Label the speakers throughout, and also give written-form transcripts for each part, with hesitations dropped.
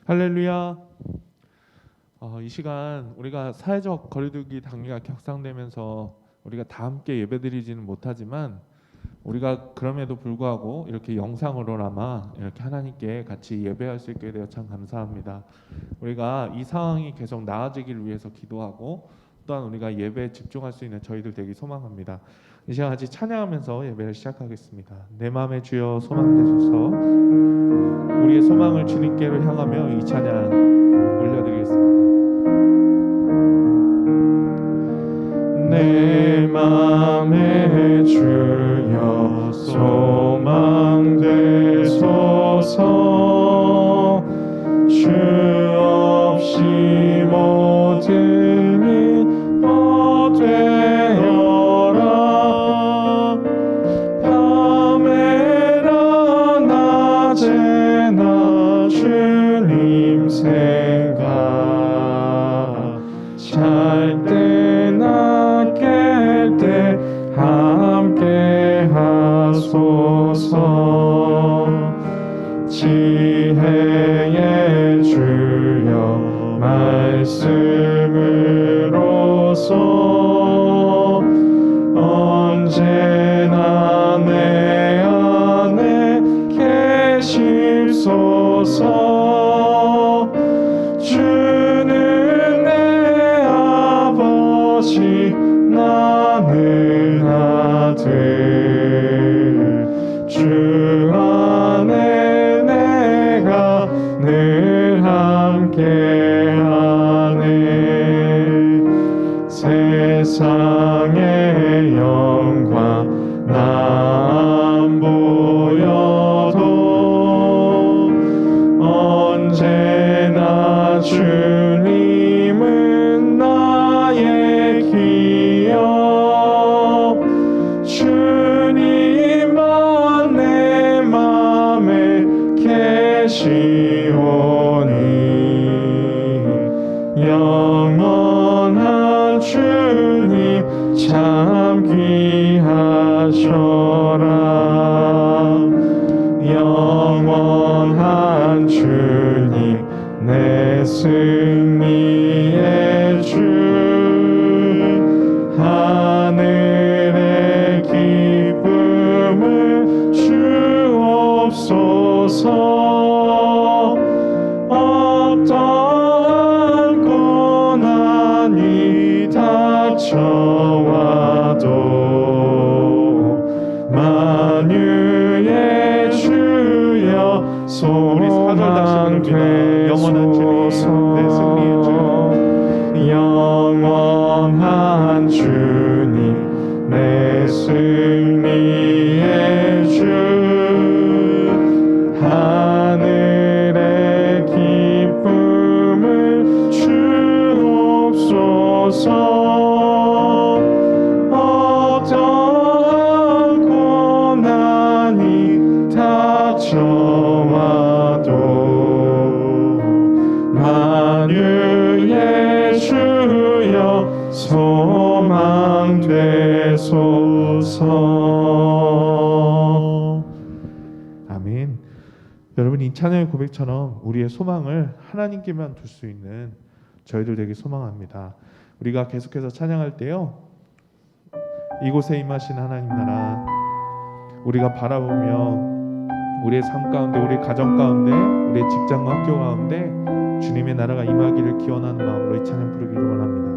Speaker 1: 할렐루야. 이 시간 우리가 사회적 거리두기 단계가 격상되면서 우리가 다 함께 예배드리지는 못하지만 우리가 그럼에도 불구하고 이렇게 영상으로나마 이렇게 하나님께 같이 예배할 수 있게 되어 참 감사합니다. 우리가 이 상황이 계속 나아지길 위해서 기도하고 또한 우리가 예배에 집중할 수 있는 저희들 되기 소망합니다. 이 시간 같이 찬양하면서 예배를 시작하겠습니다. 내 마음의 주여 소망되소서. 우리의 소망을 주님께로 향하며 이 찬양 올려드리겠습니다.
Speaker 2: 내 맘의 주여 소망되소서. 주 없이 모든 일 헛되어라. 밤에나 낮에나 주님 생각, 잘 때나 깰 때 함께 하소서. 지혜의 주여 말씀으로써 언제나 내 안에 계십소서. 주는 내 아버지 나는 아들. 주 안에 내가 늘 함께하네. 세상의 영광 나 안 보여도 언제나 주님은 나의 기억. 주님만 내 맘에 계시오니 영원한 주님 참 귀하셔라. 영원한 주님 내 승리의 주. 하늘의 기쁨을 주옵소서. 어떠한 고난이 닥쳐와도 만유의 주여
Speaker 1: 우리 4절 다시 부릅니다. 영원한 주님 내 승리의 주.
Speaker 2: 영원한 주님 내 승리의 주. 하늘의 기쁨을 주옵소서. 어떠한 고난이 닥쳐와도 만유의 주여 소망되소서.
Speaker 1: 아멘. 여러분, 이 찬양의 고백처럼 우리의 소망을 하나님께만 둘 수 있는 저희들 되기 소망합니다. 우리가 계속해서 찬양할 때요, 이곳에 임하신 하나님 나라 우리가 바라보며 우리의 삶 가운데, 우리의 가정 가운데, 우리의 직장과 학교 가운데 주님의 나라가 임하기를 기원하는 마음으로 이 찬양 부르기를 원합니다.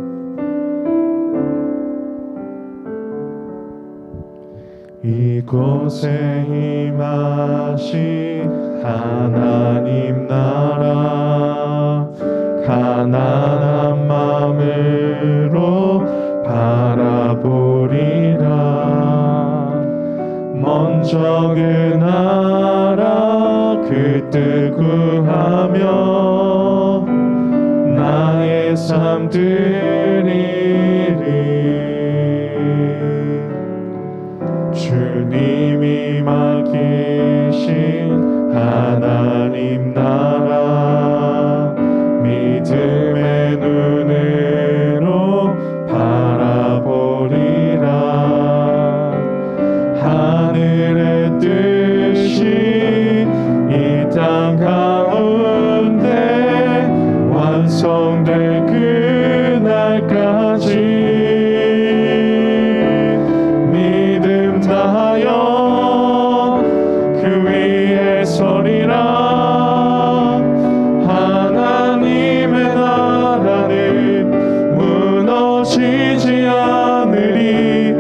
Speaker 2: 이곳에 임하신 하나님 나라 가난한 마음으로 바라보리라. 먼저 그 나라 그 뜻 구하며 나의 삶 드리리. 주님이 맡기신 하나님 나라 믿음의 눈으로 바라보리라. 하늘의 뜻이 이 땅 가운데 위에 서리라. 하나님의 나라는 무너지지 않으리.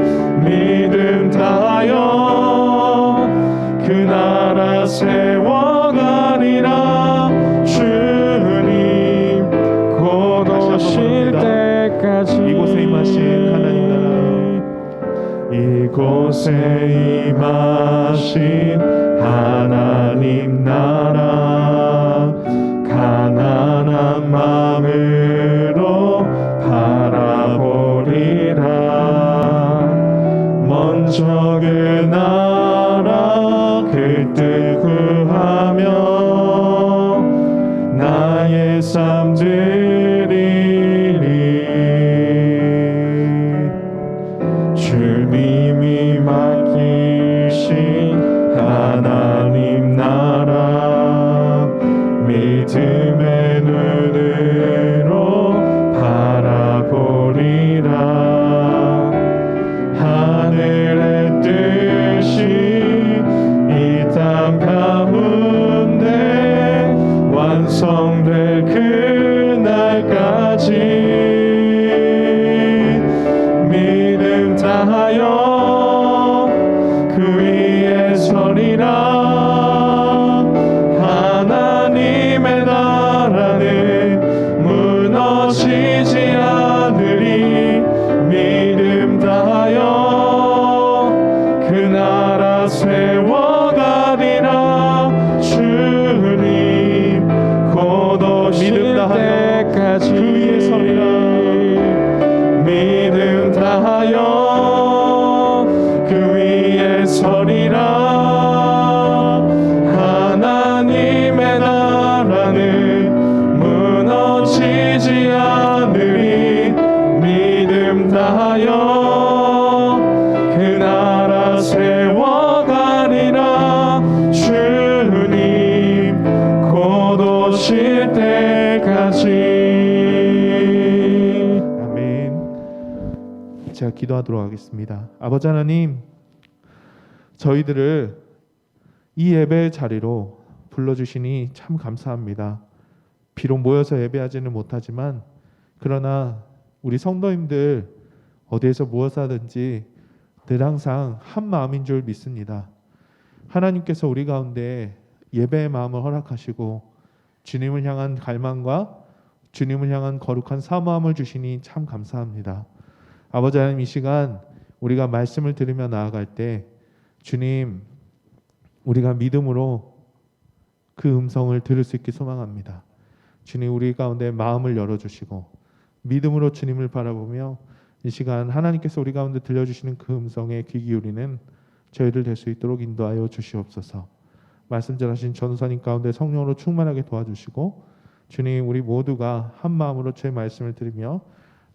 Speaker 2: 믿음 다하여 그 나라 세워가리라. 주님 곧 오실 때까지
Speaker 1: 이곳에 임하신 하나님 나라,
Speaker 2: 이곳에 임하신 하나님 나라, 가난한 마음으로 바라보리라. 먼저 그 나라 그 뜻 구하며 나의 삶 드리리. 주님이 맡기신 하나님 나라, 믿음의 눈으로 바라보리라. 하늘의 뜻이 이 땅 가운데 완성될 그날까지 믿음 다하여 그 위에 서리라. 하나님의 나라는 무너지지 않으리. 믿음 다하여 그 나라 세워가리라. 주님 곧 오실
Speaker 1: 믿음 다하여
Speaker 2: 때까지
Speaker 1: 그 위에 서리라.
Speaker 2: 믿음 다하여 그 위에 서리라. 하나님의 나라는 무너지지 않으리. 믿음 다하여 그 나라 세워가리라. 주님 곧 오실 때까지. 아멘.
Speaker 1: 제가 기도하도록 하겠습니다. 아버지 하나님, 저희들을 이 예배의 자리로 불러주시니 참 감사합니다. 비록 모여서 예배하지는 못하지만 그러나 우리 성도님들 어디에서 무엇 하든지 늘 항상 한 마음인 줄 믿습니다. 하나님께서 우리 가운데 예배의 마음을 허락하시고 주님을 향한 갈망과 주님을 향한 거룩한 사모함을 주시니 참 감사합니다. 아버지 하나님, 이 시간 우리가 말씀을 들으며 나아갈 때 주님, 우리가 믿음으로 그 음성을 들을 수 있게 소망합니다. 주님, 우리 가운데 마음을 열어주시고 믿음으로 주님을 바라보며 이 시간 하나님께서 우리 가운데 들려주시는 그 음성에 귀 기울이는 저희들 될 수 있도록 인도하여 주시옵소서. 말씀 전하신 전도사님 가운데 성령으로 충만하게 도와주시고 주님, 우리 모두가 한 마음으로 주의 말씀을 들으며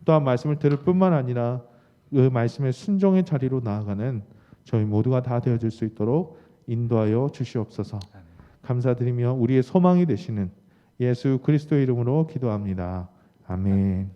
Speaker 1: 또한 말씀을 들을 뿐만 아니라 그 말씀의 순종의 자리로 나아가는 저희 모두가 다 되어질 수 있도록 인도하여 주시옵소서. 감사드리며 우리의 소망이 되시는 예수 그리스도의 이름으로 기도합니다. 아멘.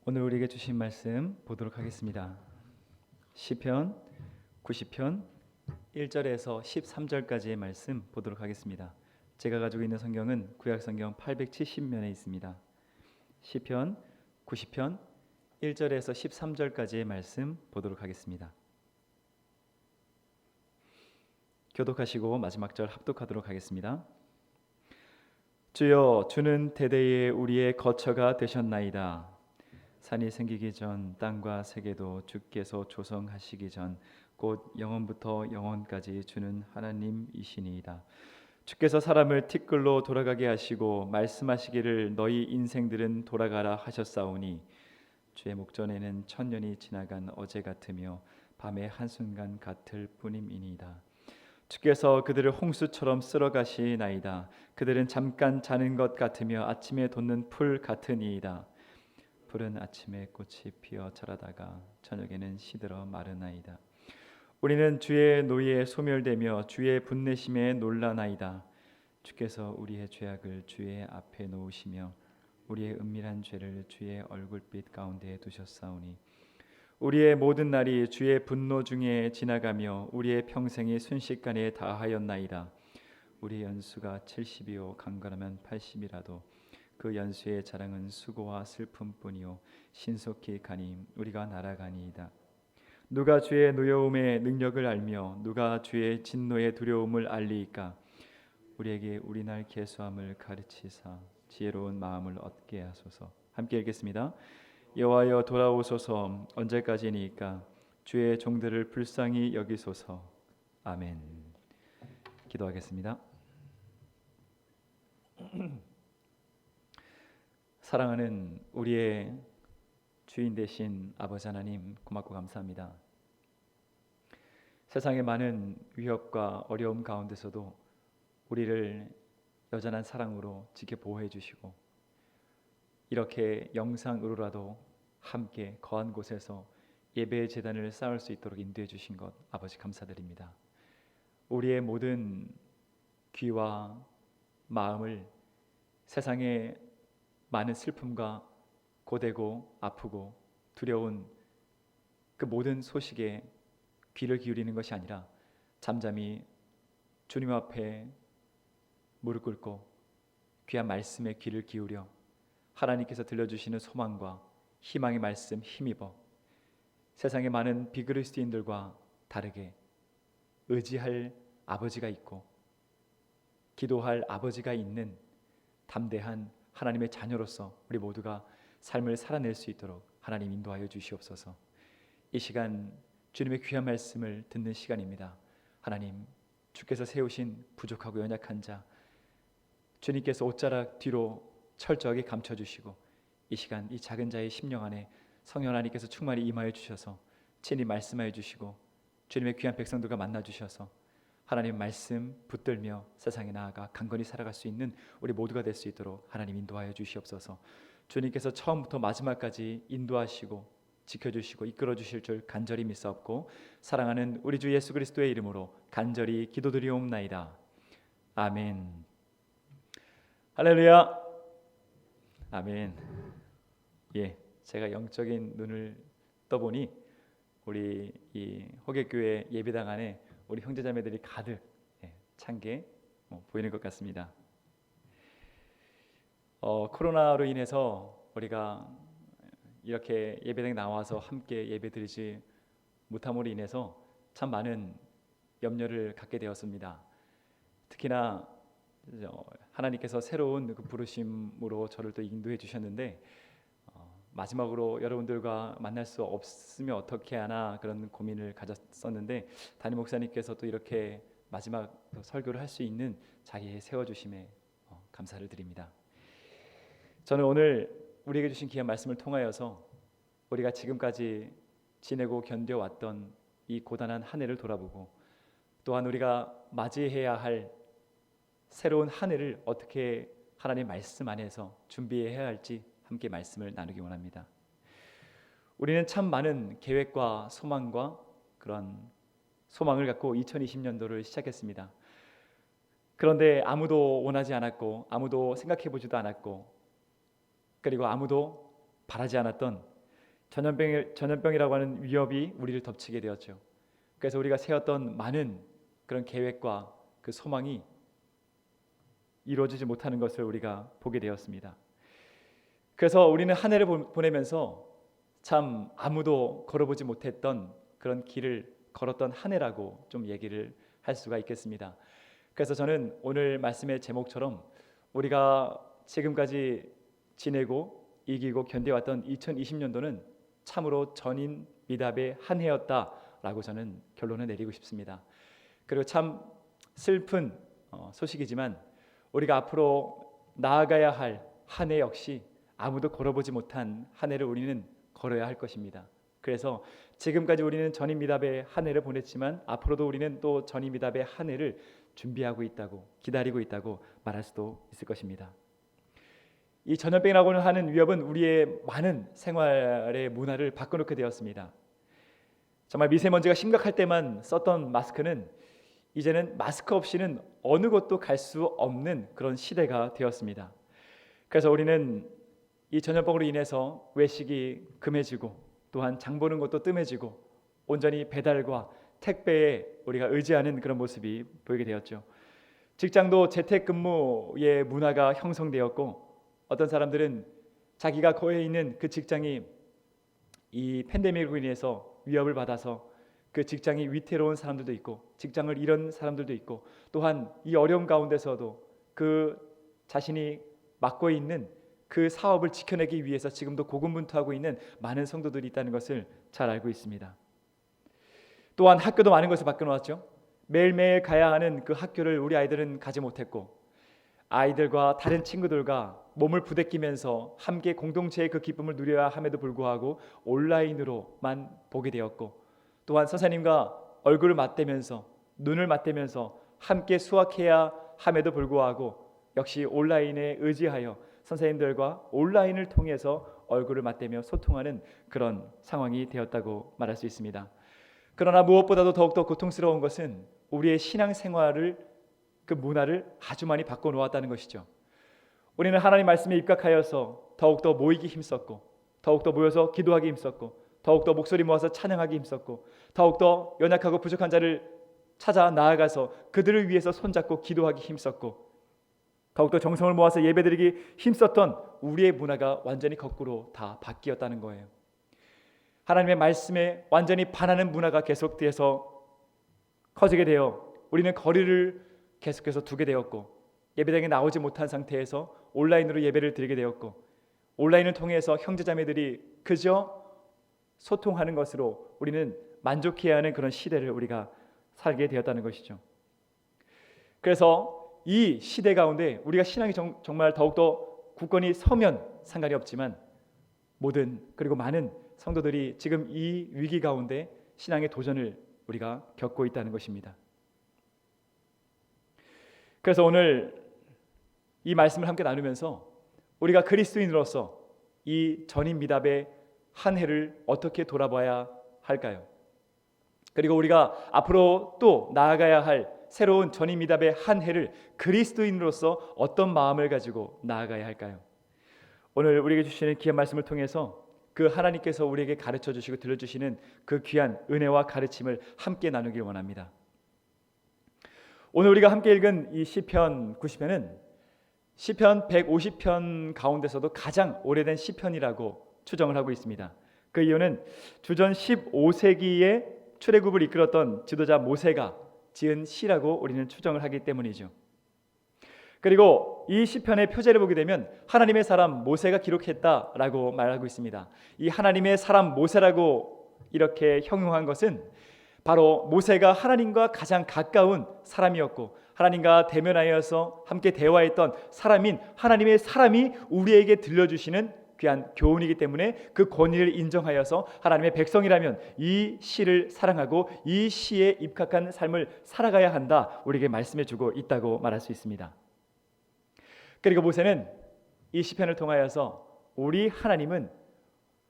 Speaker 3: 오늘 우리에게 주신 말씀 보도록 하겠습니다. 시편 90편 1절에서 13절까지의 말씀 보도록 하겠습니다. 제가 가지고 있는 성경은 구약성경 870면에 있습니다. 시편 90편 1절에서 13절까지의 말씀 보도록 하겠습니다. 교독하시고 마지막 절 합독하도록 하겠습니다. 주여, 주는 대대에 우리의 거처가 되셨나이다. 산이 생기기 전 땅과 세계도 주께서 조성하시기 전 곧 영원부터 영원까지 주는 하나님이시니이다. 주께서 사람을 티끌로 돌아가게 하시고 말씀하시기를 너희 인생들은 돌아가라 하셨사오니 주의 목전에는 천년이 지나간 어제 같으며 밤의 한순간 같을 뿐임이니이다. 주께서 그들을 홍수처럼 쓸어 가시나이다. 그들은 잠깐 자는 것 같으며 아침에 돋는 풀 같으니이다. 풀은 아침에 꽃이 피어 자라다가 저녁에는 시들어 마르나이다. 우리는 주의 노예에 소멸되며 주의 분내심에 놀라나이다. 주께서 우리의 죄악을 주의 앞에 놓으시며 우리의 은밀한 죄를 주의 얼굴빛 가운데 두셨사오니 우리의 모든 날이 주의 분노 중에 지나가며 우리의 평생이 순식간에 다하였나이다. 우리 연수가 70이요 강건하면 80이라도 그 연수의 자랑은 수고와 슬픔뿐이요 신속히 가니 우리가 날아가니이다. 누가 주의 노여움의 능력을 알며 누가 주의 진노의 두려움을 알리이까? 우리에게 우리날 계수함을 가르치사 지혜로운 마음을 얻게 하소서. 함께 읽겠습니다. 여호와여 돌아오소서. 언제까지니까? 주의 종들을 불쌍히 여기소서. 아멘. 기도하겠습니다. 사랑하는 우리의 주인 되신 아버지 하나님, 고맙고 감사합니다. 세상의 많은 위협과 어려움 가운데서도 우리를 여전한 사랑으로 지켜 보호해 주시고 이렇게 영상으로라도 함께 거한 곳에서 예배의 제단을 쌓을 수 있도록 인도해 주신 것 아버지 감사드립니다. 우리의 모든 귀와 마음을 세상의 많은 슬픔과 고되고 아프고 두려운 그 모든 소식에 귀를 기울이는 것이 아니라 잠잠히 주님 앞에 무릎 꿇고 귀한 말씀에 귀를 기울여 하나님께서 들려주시는 소망과 희망의 말씀 힘입어 세상의 많은 비그리스도인들과 다르게 의지할 아버지가 있고 기도할 아버지가 있는 담대한 하나님의 자녀로서 우리 모두가 삶을 살아낼 수 있도록 하나님 인도하여 주시옵소서. 이 시간 주님의 귀한 말씀을 듣는 시간입니다. 하나님, 주께서 세우신 부족하고 연약한 자, 주님께서 옷자락 뒤로 철저하게 감춰주시고 이 시간 이 작은 자의 심령 안에 성령 하나님께서 충만히 임하여 주셔서 친히 말씀하여 주시고 주님의 귀한 백성들과 만나 주셔서 하나님 말씀 붙들며 세상에 나아가 강건히 살아갈 수 있는 우리 모두가 될 수 있도록 하나님 인도하여 주시옵소서. 주님께서 처음부터 마지막까지 인도하시고 지켜주시고 이끌어주실 줄 간절히 믿사옵고 사랑하는 우리 주 예수 그리스도의 이름으로 간절히 기도드리옵나이다. 아멘. 할렐루야. 아멘. 예, 제가 영적인 눈을 떠보니 우리 이 호객교회 예배당 안에 우리 형제자매들이 가득 찬 게 보이는 것 같습니다. 코로나로 인해서 우리가 이렇게 예배당에 나와서 함께 예배드리지 못함으로 인해서 참 많은 염려를 갖게 되었습니다. 특히나 하나님께서 새로운 그 부르심으로 저를 또 인도해 주셨는데 마지막으로 여러분들과 만날 수 없으면 어떻게 하나 그런 고민을 가졌었는데 담임 목사님께서 또 이렇게 마지막 설교를 할 수 있는 자리에 세워주심에 감사를 드립니다. 저는 오늘 우리에게 주신 귀한 말씀을 통하여서 우리가 지금까지 지내고 견뎌왔던 이 고단한 한 해를 돌아보고 또한 우리가 맞이해야 할 새로운 한 해를 어떻게 하나님의 말씀 안에서 준비해야 할지 함께 말씀을 나누기 원합니다. 우리는 참 많은 계획과 소망과 그런 소망을 갖고 2020년도를 시작했습니다. 그런데 아무도 원하지 않았고 아무도 생각해 보지도 않았고 그리고 아무도 바라지 않았던 전염병이라고 하는 위협이 우리를 덮치게 되었죠. 그래서 우리가 세웠던 많은 그런 계획과 그 소망이 이루어지지 못하는 것을 우리가 보게 되었습니다. 그래서 우리는 한 해를 보내면서 참 아무도 걸어보지 못했던 그런 길을 걸었던 한 해라고 좀 얘기를 할 수가 있겠습니다. 그래서 저는 오늘 말씀의 제목처럼 우리가 지금까지 지내고 이기고 견뎌왔던 2020년도는 참으로 전인 미답의 한 해였다라고 저는 결론을 내리고 싶습니다. 그리고 참 슬픈 소식이지만 우리가 앞으로 나아가야 할 한 해 역시 아무도 걸어보지 못한 한 해를 우리는 걸어야 할 것입니다. 그래서 지금까지 우리는 전임미답의 한 해를 보냈지만 앞으로도 우리는 또 전임미답의 한 해를 준비하고 있다고, 기다리고 있다고 말할 수도 있을 것입니다. 이 전염병이라고 하는 위협은 우리의 많은 생활의 문화를 바꿔놓게 되었습니다. 정말 미세먼지가 심각할 때만 썼던 마스크는 이제는 마스크 없이는 어느 곳도 갈 수 없는 그런 시대가 되었습니다. 그래서 우리는 이 전염병으로 인해서 외식이 금해지고 또한 장 보는 것도 뜸해지고 온전히 배달과 택배에 우리가 의지하는 그런 모습이 보이게 되었죠. 직장도 재택근무의 문화가 형성되었고 어떤 사람들은 자기가 거해 있는 그 직장이 이 팬데믹으로 인해서 위협을 받아서 그 직장이 위태로운 사람들도 있고 직장을 잃은 사람들도 있고 또한 이 어려움 가운데서도 그 자신이 맡고 있는 그 사업을 지켜내기 위해서 지금도 고군분투하고 있는 많은 성도들이 있다는 것을 잘 알고 있습니다. 또한 학교도 많은 것을 바꿔놓았죠. 매일매일 가야 하는 그 학교를 우리 아이들은 가지 못했고 아이들과 다른 친구들과 몸을 부대끼면서 함께 공동체의 그 기쁨을 누려야 함에도 불구하고 온라인으로만 보게 되었고 또한 선생님과 얼굴을 맞대면서 눈을 맞대면서 함께 수학해야 함에도 불구하고 역시 온라인에 의지하여 선생님들과 온라인을 통해서 얼굴을 맞대며 소통하는 그런 상황이 되었다고 말할 수 있습니다. 그러나 무엇보다도 더욱더 고통스러운 것은 우리의 신앙생활을 그 문화를 아주 많이 바꿔놓았다는 것이죠. 우리는 하나님 말씀에 입각하여서 더욱더 모이기 힘썼고 더욱더 모여서 기도하기 힘썼고 더욱더 목소리 모아서 찬양하기 힘썼고 더욱더 연약하고 부족한 자를 찾아 나아가서 그들을 위해서 손잡고 기도하기 힘썼고 더욱더 정성을 모아서 예배드리기 힘썼던 우리의 문화가 완전히 거꾸로 다 바뀌었다는 거예요. 하나님의 말씀에 완전히 반하는 문화가 계속돼서 커지게 되어 우리는 거리를 계속해서 두게 되었고 예배당에 나오지 못한 상태에서 온라인으로 예배를 드리게 되었고 온라인을 통해서 형제자매들이 그저 소통하는 것으로 우리는 만족해야 하는 그런 시대를 우리가 살게 되었다는 것이죠. 그래서 이 시대 가운데 우리가 신앙이 정말 더욱더 굳건히 서면 상관이 없지만 모든 그리고 많은 성도들이 지금 이 위기 가운데 신앙의 도전을 우리가 겪고 있다는 것입니다. 그래서 오늘 이 말씀을 함께 나누면서 우리가 그리스도인으로서 이 전임 미답의 한 해를 어떻게 돌아봐야 할까요? 그리고 우리가 앞으로 또 나아가야 할 새로운 전임 미답의 한 해를 그리스도인으로서 어떤 마음을 가지고 나아가야 할까요? 오늘 우리에게 주시는 귀한 말씀을 통해서 그 하나님께서 우리에게 가르쳐 주시고 들려주시는 그 귀한 은혜와 가르침을 함께 나누길 원합니다. 오늘 우리가 함께 읽은 이 시편 90편은 시편 150편 가운데서도 가장 오래된 시편이라고 추정을 하고 있습니다. 그 이유는 주전 15세기에 출애굽을 이끌었던 지도자 모세가 지은 시라고 우리는 추정을 하기 때문이죠. 그리고 이 시편의 표제를 보게 되면 하나님의 사람 모세가 기록했다라고 말하고 있습니다. 이 하나님의 사람 모세라고 이렇게 형용한 것은 바로 모세가 하나님과 가장 가까운 사람이었고 하나님과 대면하여서 함께 대화했던 사람인 하나님의 사람이 우리에게 들려주시는 귀한 교훈이기 때문에 그 권위를 인정하여서 하나님의 백성이라면 이 시를 사랑하고 이 시에 입각한 삶을 살아가야 한다 우리에게 말씀해주고 있다고 말할 수 있습니다. 그리고 모세는 이 시편을 통하여서 우리 하나님은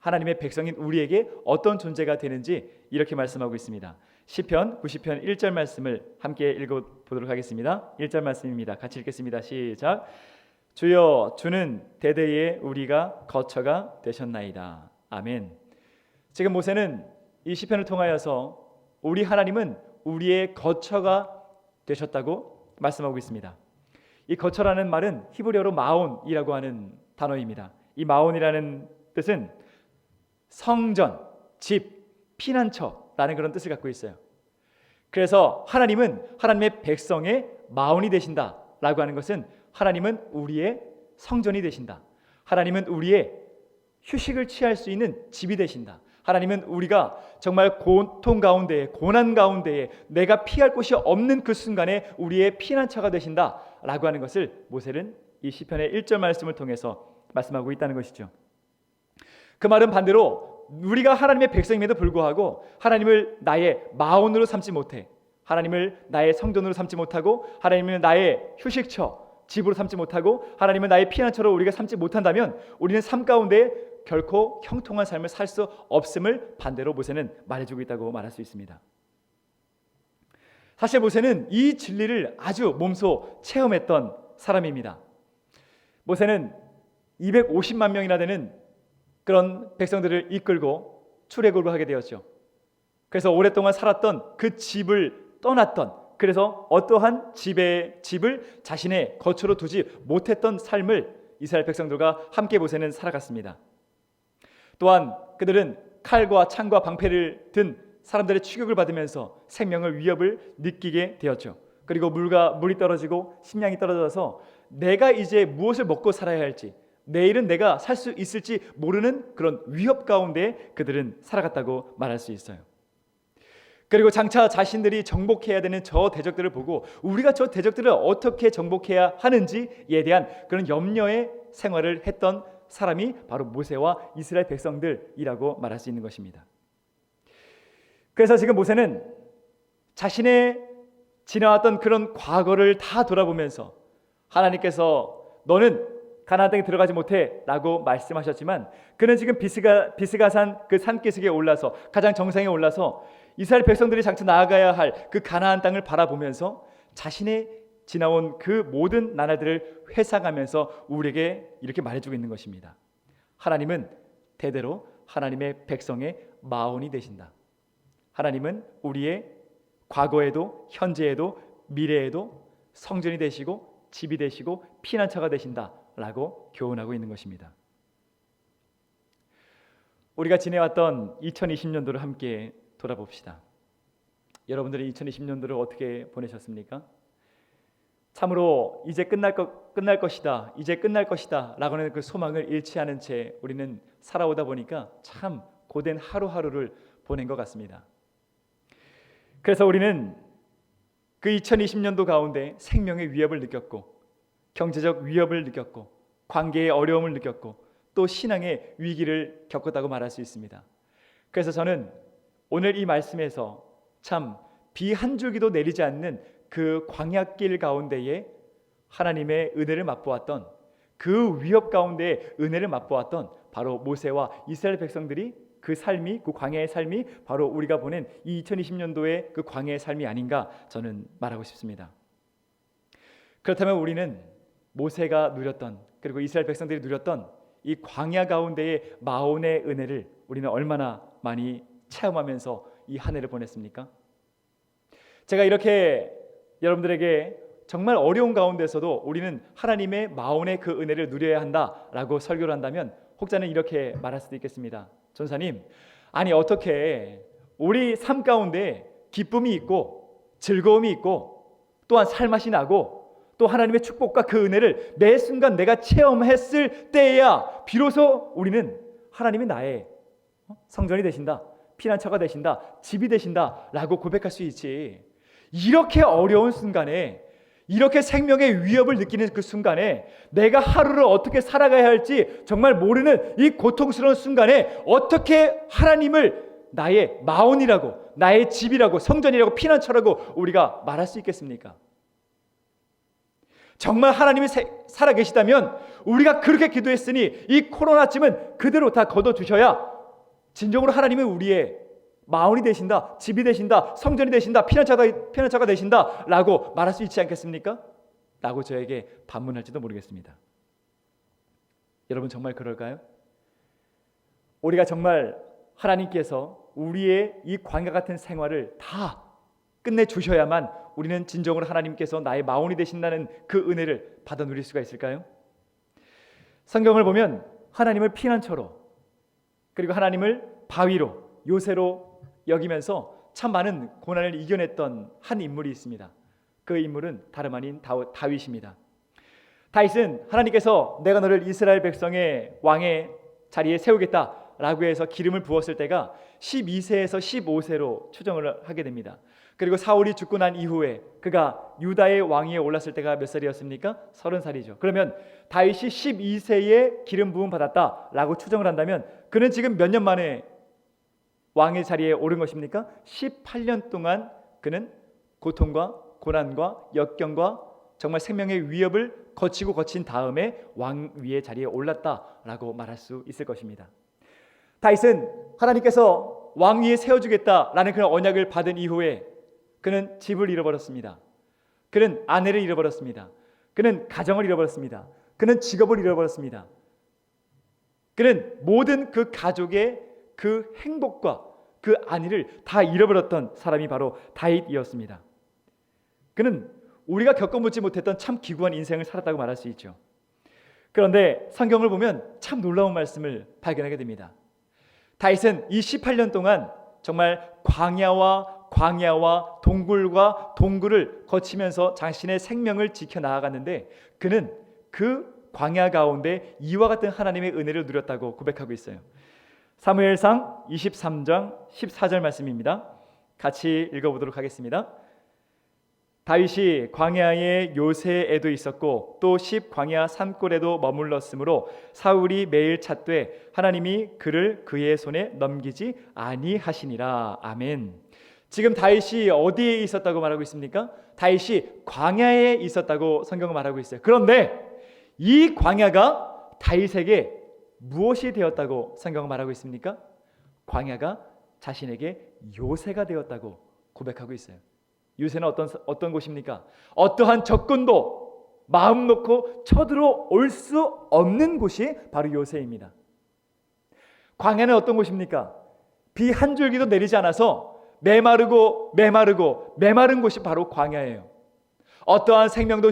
Speaker 3: 하나님의 백성인 우리에게 어떤 존재가 되는지 이렇게 말씀하고 있습니다. 시편 90편 1절 말씀을 함께 읽어보도록 하겠습니다. 1절 말씀입니다. 같이 읽겠습니다. 시작. 주여 주는 대대에 우리가 거처가 되셨나이다. 아멘. 지금 모세는 이 시편을 통하여서 우리 하나님은 우리의 거처가 되셨다고 말씀하고 있습니다. 이 거처라는 말은 히브리어로 마온이라고 하는 단어입니다. 이 마온이라는 뜻은 성전, 집, 피난처라는 그런 뜻을 갖고 있어요. 그래서 하나님은 하나님의 백성의 마온이 되신다라고 하는 것은 하나님은 우리의 성전이 되신다. 하나님은 우리의 휴식을 취할 수 있는 집이 되신다. 하나님은 우리가 정말 고통 가운데에 고난 가운데에 내가 피할 곳이 없는 그 순간에 우리의 피난처가 되신다라고 하는 것을 모세는 이 시편의 1절 말씀을 통해서 말씀하고 있다는 것이죠. 그 말은 반대로 우리가 하나님의 백성임에도 불구하고 하나님을 나의 마온으로 삼지 못해, 하나님을 나의 성전으로 삼지 못하고, 하나님을 나의 휴식처, 집으로 삼지 못하고, 하나님은 나의 피난처로 우리가 삼지 못한다면 우리는 삶 가운데 결코 형통한 삶을 살 수 없음을 반대로 모세는 말해주고 있다고 말할 수 있습니다. 사실 모세는 이 진리를 아주 몸소 체험했던 사람입니다. 모세는 250만 명이나 되는 그런 백성들을 이끌고 출애굽을 하게 되었죠. 그래서 오랫동안 살았던 그 집을 떠났던, 그래서 어떠한 집을 자신의 거처로 두지 못했던 삶을 이스라엘 백성들과 함께 모세는 살아갔습니다. 또한 그들은 칼과 창과 방패를 든 사람들의 추격을 받으면서 생명의 위협을 느끼게 되었죠. 그리고 물이 떨어지고 식량이 떨어져서 내가 이제 무엇을 먹고 살아야 할지, 내일은 내가 살 수 있을지 모르는 그런 위협 가운데 그들은 살아갔다고 말할 수 있어요. 그리고 장차 자신들이 정복해야 되는 저 대적들을 보고 우리가 저 대적들을 어떻게 정복해야 하는지에 대한 그런 염려의 생활을 했던 사람이 바로 모세와 이스라엘 백성들이라고 말할 수 있는 것입니다. 그래서 지금 모세는 자신의 지나왔던 그런 과거를 다 돌아보면서 하나님께서 너는 가나안 땅에 들어가지 못해 라고 말씀하셨지만, 그는 지금 비스가산 그 산기슭에 올라서 가장 정상에 올라서 이스라엘 백성들이 장차 나아가야 할 그 가나안 땅을 바라보면서 자신의 지나온 그 모든 나라들을 회상하면서 우리에게 이렇게 말해주고 있는 것입니다. 하나님은 대대로 하나님의 백성의 마온이 되신다. 하나님은 우리의 과거에도 현재에도 미래에도 성전이 되시고 집이 되시고 피난처가 되신다라고 교훈하고 있는 것입니다. 우리가 지내왔던 2020년도를 함께 돌아봅시다. 여러분들이 2020년도를 어떻게 보내셨습니까? 참으로 이제 끝날 것이다, 이제 끝날 것이다 라고는 그 소망을 잃지 않은 채 우리는 살아오다 보니까 참 고된 하루하루를 보낸 것 같습니다. 그래서 우리는 그 2020년도 가운데 생명의 위협을 느꼈고, 경제적 위협을 느꼈고, 관계의 어려움을 느꼈고, 또 신앙의 위기를 겪었다고 말할 수 있습니다. 그래서 저는 오늘 이 말씀에서 참 비 한 줄기도 내리지 않는 그 광야길 가운데에 하나님의 은혜를 맛보았던, 그 위협 가운데 은혜를 맛보았던 바로 모세와 이스라엘 백성들이 그 삶이, 그 광야의 삶이 바로 우리가 보낸 이 2020년도의 그 광야의 삶이 아닌가 저는 말하고 싶습니다. 그렇다면 우리는 모세가 누렸던, 그리고 이스라엘 백성들이 누렸던 이 광야 가운데의 마온의 은혜를 우리는 얼마나 많이 체험하면서 이 한 해를 보냈습니까? 제가 이렇게 여러분들에게 정말 어려운 가운데서도 우리는 하나님의 마온의 그 은혜를 누려야 한다라고 설교를 한다면 혹자는 이렇게 말할 수도 있겠습니다. 전사님, 아니 어떻게 우리 삶 가운데 기쁨이 있고 즐거움이 있고 또한 살맛이 나고 또 하나님의 축복과 그 은혜를 매 순간 내가 체험했을 때야 비로소 우리는 하나님이 나의 성전이 되신다, 피난처가 되신다, 집이 되신다 라고 고백할 수 있지. 이렇게 어려운 순간에, 이렇게 생명의 위협을 느끼는 그 순간에 내가 하루를 어떻게 살아가야 할지 정말 모르는 이 고통스러운 순간에 어떻게 하나님을 나의 마온이라고, 나의 집이라고, 성전이라고, 피난처라고 우리가 말할 수 있겠습니까? 정말 하나님이 살아계시다면 우리가 그렇게 기도했으니 이 코로나쯤은 그대로 다 걷어주셔야 진정으로 하나님은 우리의 마온이 되신다, 집이 되신다, 성전이 되신다, 피난처가 되신다 라고 말할 수 있지 않겠습니까? 라고 저에게 반문할지도 모르겠습니다. 여러분 정말 그럴까요? 우리가 정말 하나님께서 우리의 이 광야 같은 생활을 다 끝내주셔야만 우리는 진정으로 하나님께서 나의 마온이 되신다는 그 은혜를 받아 누릴 수가 있을까요? 성경을 보면 하나님을 피난처로, 그리고 하나님을 바위로, 요새로 여기면서 참 많은 고난을 이겨냈던 한 인물이 있습니다. 그 인물은 다름 아닌 다윗입니다. 다윗은 하나님께서 내가 너를 이스라엘 백성의 왕의 자리에 세우겠다라고 해서 기름을 부었을 때가 12세에서 15세로 추정을 하게 됩니다. 그리고 사울이 죽고 난 이후에 그가 유다의 왕위에 올랐을 때가 몇 살이었습니까? 30살이죠. 그러면 다윗이 12세에 기름 부음 받았다라고 추정을 한다면 그는 지금 몇 년 만에 왕의 자리에 오른 것입니까? 18년 동안 그는 고통과 고난과 역경과 정말 생명의 위협을 거친 다음에 왕위의 자리에 올랐다라고 말할 수 있을 것입니다. 다윗은 하나님께서 왕위에 세워주겠다라는 그런 언약을 받은 이후에 그는 집을 잃어버렸습니다. 그는 아내를 잃어버렸습니다. 그는 가정을 잃어버렸습니다. 그는 직업을 잃어버렸습니다. 그는 모든 그 가족의 그 행복과 그 안위를 다 잃어버렸던 사람이 바로 다윗이었습니다. 그는 우리가 겪어보지 못했던 참 기구한 인생을 살았다고 말할 수 있죠. 그런데 성경을 보면 참 놀라운 말씀을 발견하게 됩니다. 다윗은 이 18년 동안 정말 광야와 동굴과 동굴을 거치면서 자신의 생명을 지켜나아갔는데 그는 그 광야 가운데 이와 같은 하나님의 은혜를 누렸다고 고백하고 있어요. 사무엘상 23장 14절 말씀입니다. 같이 읽어보도록 하겠습니다. 다윗이 광야의 요새에도 있었고 또 광야 산골에도 머물렀으므로 사울이 매일 찾되 하나님이 그를 그의 손에 넘기지 아니하시니라. 아멘. 지금 다윗이 어디에 있었다고 말하고 있습니까? 다윗이 광야에 있었다고 성경은 말하고 있어요. 그런데 이 광야가 다윗에게 무엇이 되었다고 성경은 말하고 있습니까? 광야가 자신에게 요새가 되었다고 고백하고 있어요. 요새는 어떤 곳입니까? 어떠한 적군도 마음 놓고 쳐들어올 수 없는 곳이 바로 요새입니다. 광야는 어떤 곳입니까? 비 한 줄기도 내리지 않아서 메마른 곳이 바로 광야예요. 어떠한 생명도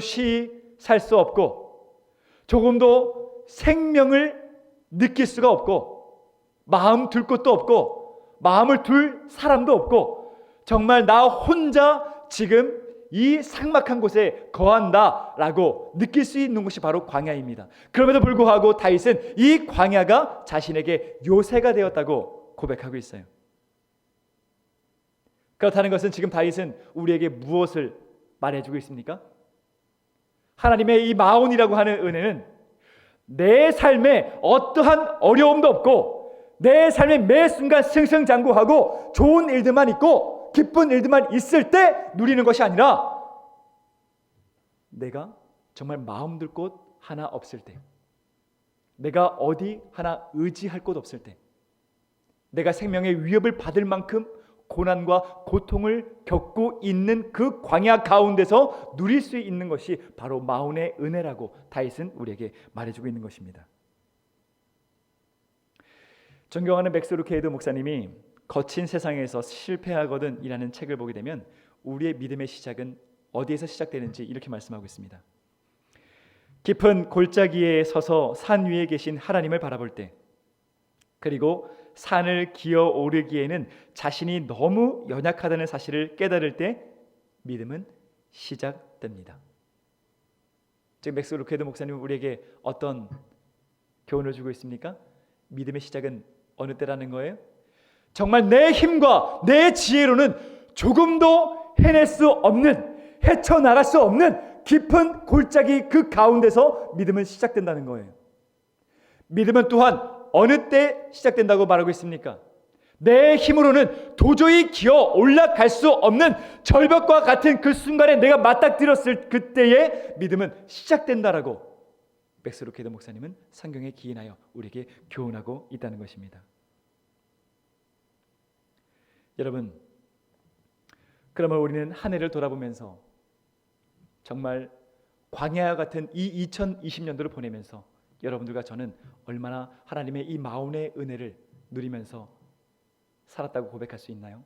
Speaker 3: 살 수 없고 조금도 생명을 느낄 수가 없고 마음 둘 곳도 없고 마음을 둘 사람도 없고 정말 나 혼자 지금 이 삭막한 곳에 거한다라고 느낄 수 있는 곳이 바로 광야입니다. 그럼에도 불구하고 다윗은 이 광야가 자신에게 요새가 되었다고 고백하고 있어요. 그렇다는 것은 지금 다윗은 우리에게 무엇을 말해주고 있습니까? 하나님의 이 마온이라고 하는 은혜는 내 삶에 어떠한 어려움도 없고 내 삶의 매 순간 승승장구하고 좋은 일들만 있고 기쁜 일들만 있을 때 누리는 것이 아니라 내가 정말 마음 둘 곳 하나 없을 때, 내가 어디 하나 의지할 곳 없을 때, 내가 생명의 위협을 받을 만큼 고난과 고통을 겪고 있는 그 광야 가운데서 누릴 수 있는 것이 바로 마온의 은혜라고 다윗은 우리에게 말해주고 있는 것입니다. 존경하는 맥스 루케이드 목사님이 거친 세상에서 실패하거든 이라는 책을 보게 되면 우리의 믿음의 시작은 어디에서 시작되는지 이렇게 말씀하고 있습니다. 깊은 골짜기에 서서 산 위에 계신 하나님을 바라볼 때, 그리고 산을 기어 오르기에는 자신이 너무 연약하다는 사실을 깨달을 때 믿음은 시작됩니다. 지금 맥스 루케드 목사님은 우리에게 어떤 교훈을 주고 있습니까? 믿음의 시작은 어느 때라는 거예요? 정말 내 힘과 내 지혜로는 조금도 해낼 수 없는, 헤쳐나갈 수 없는 깊은 골짜기 그 가운데서 믿음은 시작된다는 거예요. 믿음은 또한 어느 때 시작된다고 말하고 있습니까? 내 힘으로는 도저히 기어 올라갈 수 없는 절벽과 같은 그 순간에 내가 맞닥뜨렸을 그때의 믿음은 시작된다라고 맥스 루케드 목사님은 성경에 기인하여 우리에게 교훈하고 있다는 것입니다. 여러분, 그러면 우리는 한 해를 돌아보면서 정말 광야와 같은 이 2020년도를 보내면서 여러분들과 저는 얼마나 하나님의 이 마온의 은혜를 누리면서 살았다고 고백할 수 있나요?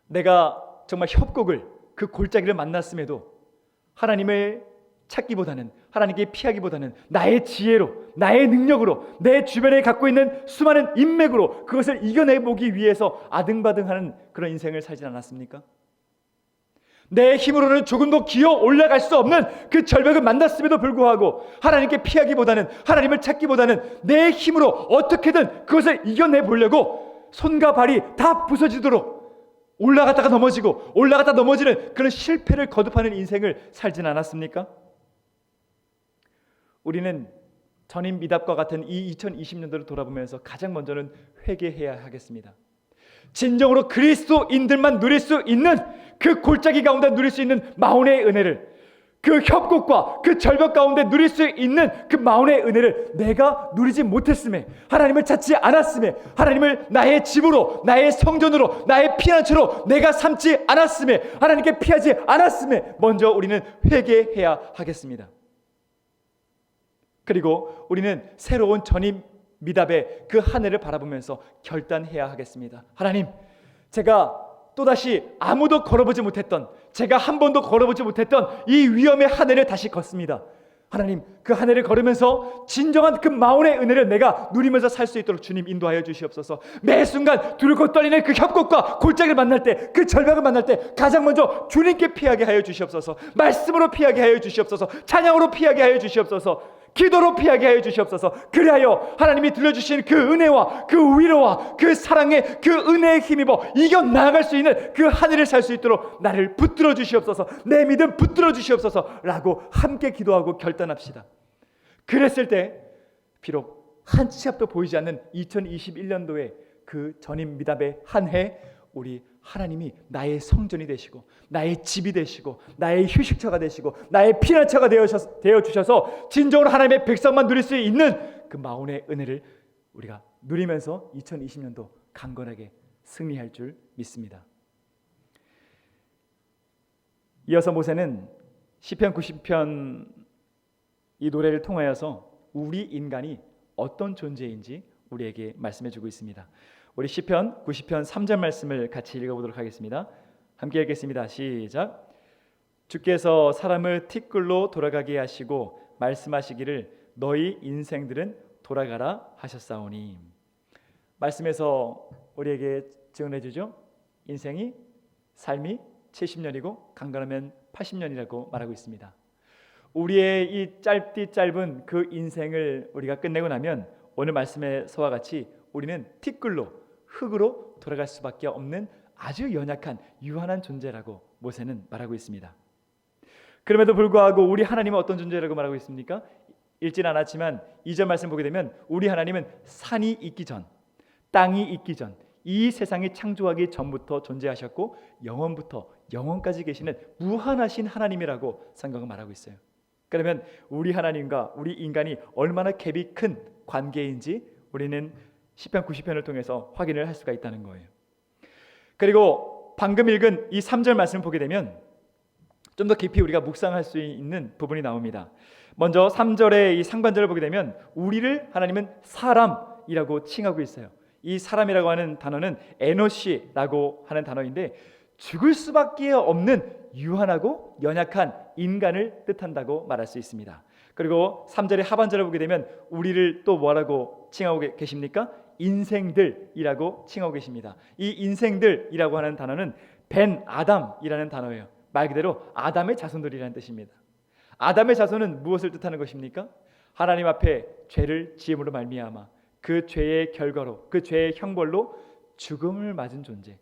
Speaker 3: 내가 정말 협곡을, 그 골짜기를 만났음에도 하나님을 찾기보다는, 하나님께 피하기보다는 나의 지혜로, 나의 능력으로, 내 주변에 갖고 있는 수많은 인맥으로 그것을 이겨내보기 위해서 아등바등하는 그런 인생을 살지 않았습니까? 내 힘으로는 조금도 기어 올라갈 수 없는 그 절벽을 만났음에도 불구하고 하나님께 피하기보다는, 하나님을 찾기보다는 내 힘으로 어떻게든 그것을 이겨내보려고 손과 발이 다 부서지도록 올라갔다가 넘어지고 올라갔다 넘어지는 그런 실패를 거듭하는 인생을 살진 않았습니까? 우리는 전임 미답과 같은 이 2020년도를 돌아보면서 가장 먼저는 회개해야 하겠습니다. 진정으로 그리스도인들만 누릴 수 있는 그 골짜기 가운데 누릴 수 있는 마온의 은혜를, 그 협곡과 그 절벽 가운데 누릴 수 있는 그 마온의 은혜를 내가 누리지 못했음에, 하나님을 찾지 않았음에, 하나님을 나의 집으로, 나의 성전으로, 나의 피난처로 내가 삼지 않았음에, 하나님께 피하지 않았음에 먼저 우리는 회개해야 하겠습니다. 그리고 우리는 새로운 전임 미답의 그 한 해를 바라보면서 결단해야 하겠습니다. 하나님, 제가 또다시 아무도 걸어보지 못했던, 제가 한 번도 걸어보지 못했던 이 위험의 한 해를 다시 걷습니다. 하나님, 그 한 해를 걸으면서 진정한 그 마온의 은혜를 내가 누리면서 살 수 있도록 주님 인도하여 주시옵소서. 매 순간 두렵고 떨리는 그 협곡과 골짜기를 만날 때, 그 절벽을 만날 때 가장 먼저 주님께 피하게 하여 주시옵소서. 말씀으로 피하게 하여 주시옵소서. 찬양으로 피하게 하여 주시옵소서. 기도로 피하게 하여 주시옵소서. 그리하여 하나님이 들려주신 그 은혜와 그 위로와 그 사랑의 그 은혜에 힘입어 이겨나갈 수 있는 그 하늘을 살 수 있도록 나를 붙들어 주시옵소서. 내 믿음 붙들어 주시옵소서 라고 함께 기도하고 결단합시다. 그랬을 때 비록 한 치 앞도 보이지 않는 2021년도에 그 전임 미답의 한 해, 우리 하나님이 나의 성전이 되시고 나의 집이 되시고 나의 휴식처가 되시고 나의 피난처가 되어 주셔서 진정으로 하나님의 백성만 누릴 수 있는 그 마온의 은혜를 우리가 누리면서 2020년도 강건하게 승리할 줄 믿습니다. 이어서 모세는 시편 90편 이 노래를 통하여서 우리 인간이 어떤 존재인지 우리에게 말씀해 주고 있습니다. 우리 시편 90편 3절 말씀을 같이 읽어보도록 하겠습니다. 함께 읽겠습니다. 시작. 주께서 사람을 티끌로 돌아가게 하시고 말씀하시기를 너희 인생들은 돌아가라 하셨사오니. 말씀에서 우리에게 증언해 주죠. 인생이, 삶이 70년이고 강건하면 80년이라고 말하고 있습니다. 우리의 이 짧은 그 인생을 우리가 끝내고 나면 오늘 말씀에서와 같이 우리는 티끌로, 흙으로 돌아갈 수밖에 없는 아주 연약한 유한한 존재라고 모세는 말하고 있습니다. 그럼에도 불구하고 우리 하나님은 어떤 존재라고 말하고 있습니까? 읽진 않았지만 2절 말씀 보게 되면 우리 하나님은 산이 있기 전, 땅이 있기 전, 이 세상이 창조하기 전부터 존재하셨고 영원부터 영원까지 계시는 무한하신 하나님이라고 성경은 말하고 있어요. 그러면 우리 하나님과 우리 인간이 얼마나 갭이 큰 관계인지 우리는 시편 90편을 통해서 확인을 할 수가 있다는 거예요. 그리고 방금 읽은 이 3절 말씀을 보게 되면 좀 더 깊이 우리가 묵상할 수 있는 부분이 나옵니다. 먼저 3절의 이 상반절을 보게 되면 우리를 하나님은 사람이라고 칭하고 있어요. 이 사람이라고 하는 단어는 에노시라고 하는 단어인데 죽을 수밖에 없는 유한하고 연약한 인간을 뜻한다고 말할 수 있습니다. 그리고 3절의 하반절을 보게 되면 우리를 또 뭐라고 칭하고 계십니까? 인생들이라고 칭하고 계십니다. 이 인생들이라고 하는 단어는 벤 아담이라는 단어예요. 말 그대로 아담의 자손들이라는 뜻입니다. 아담의 자손은 무엇을 뜻하는 것입니까? 하나님 앞에 죄를 지음으로 말미암아 그 죄의 결과로, 그 죄의 형벌로 죽음을 맞은 존재,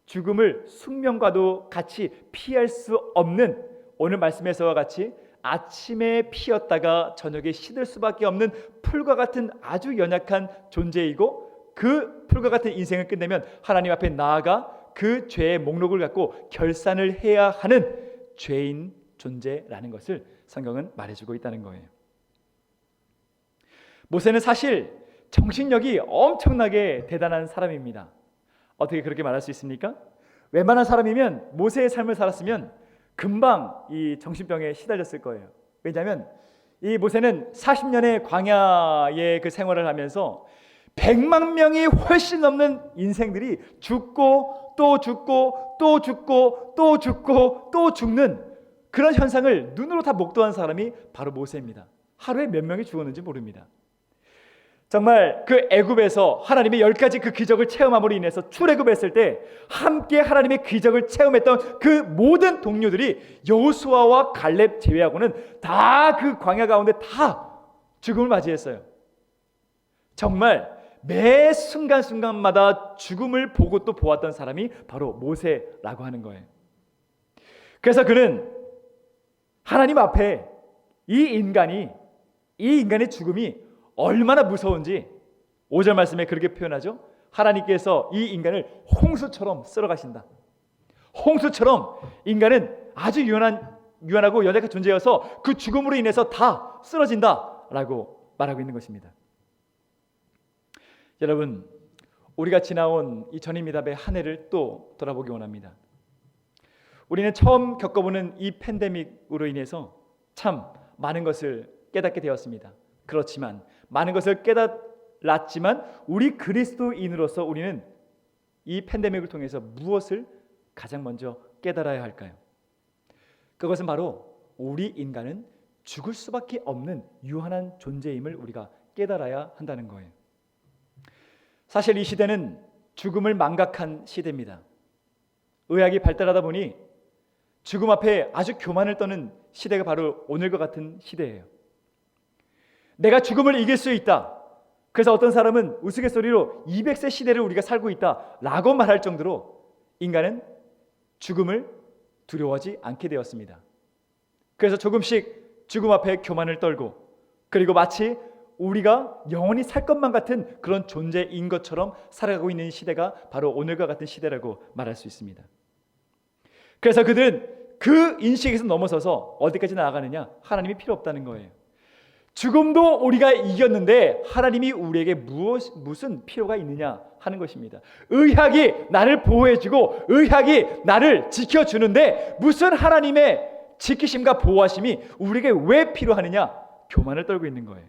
Speaker 3: 죽음을 숙명과도 같이 피할 수 없는, 오늘 말씀에서와 같이 아침에 피었다가 저녁에 시들 수밖에 없는 풀과 같은 아주 연약한 존재이고, 그 풀과 같은 인생을 끝내면 하나님 앞에 나아가 그 죄의 목록을 갖고 결산을 해야 하는 죄인 존재라는 것을 성경은 말해주고 있다는 거예요. 모세는 사실 정신력이 엄청나게 대단한 사람입니다. 어떻게 그렇게 말할 수 있습니까? 웬만한 사람이면 모세의 삶을 살았으면 금방 이 정신병에 시달렸을 거예요. 왜냐하면 이 모세는 40년의 광야의 그 생활을 하면서 100만 명이 훨씬 넘는 인생들이 죽고 또 죽고 또 죽고 또 죽고 또 죽는 그런 현상을 눈으로 다 목도한 사람이 바로 모세입니다. 하루에 몇 명이 죽었는지 모릅니다. 정말 그 애굽에서 하나님의 10가지 그 기적을 체험함으로 인해서 출애굽했을 때 함께 하나님의 기적을 체험했던 그 모든 동료들이 여호수아와 갈렙 제외하고는 다 그 광야 가운데 다 죽음을 맞이했어요. 정말 매 순간순간마다 죽음을 보고 또 보았던 사람이 바로 모세라고 하는 거예요. 그래서 그는 하나님 앞에 이 인간의 죽음이 얼마나 무서운지 5절 말씀에 그렇게 표현하죠. 하나님께서 이 인간을 홍수처럼 쓸어가신다. 홍수처럼 인간은 아주 유한하고 연약한 존재여서 그 죽음으로 인해서 다 쓰러진다라고 말하고 있는 것입니다. 여러분, 우리가 지나온 이 전임미답의 한 해를 또 돌아보기 원합니다. 우리는 처음 겪어보는 이 팬데믹으로 인해서 참 많은 것을 깨닫게 되었습니다. 그렇지만 많은 것을 깨달았지만 우리 그리스도인으로서 우리는 이 팬데믹을 통해서 무엇을 가장 먼저 깨달아야 할까요? 그것은 바로 우리 인간은 죽을 수밖에 없는 유한한 존재임을 우리가 깨달아야 한다는 거예요. 사실 이 시대는 죽음을 망각한 시대입니다. 의학이 발달하다 보니 죽음 앞에 아주 교만을 떠는 시대가 바로 오늘과 같은 시대예요. 내가 죽음을 이길 수 있다. 그래서 어떤 사람은 우스갯소리로 200세 시대를 우리가 살고 있다 라고 말할 정도로 인간은 죽음을 두려워하지 않게 되었습니다. 그래서 조금씩 죽음 앞에 교만을 떨고, 그리고 마치 우리가 영원히 살 것만 같은 그런 존재인 것처럼 살아가고 있는 시대가 바로 오늘과 같은 시대라고 말할 수 있습니다. 그래서 그들은 그 인식에서 넘어서서 어디까지 나아가느냐? 하나님이 필요 없다는 거예요. 죽음도 우리가 이겼는데 하나님이 우리에게 무슨 필요가 있느냐 하는 것입니다. 의학이 나를 보호해주고 의학이 나를 지켜주는데 무슨 하나님의 지키심과 보호하심이 우리에게 왜 필요하느냐? 교만을 떨고 있는 거예요.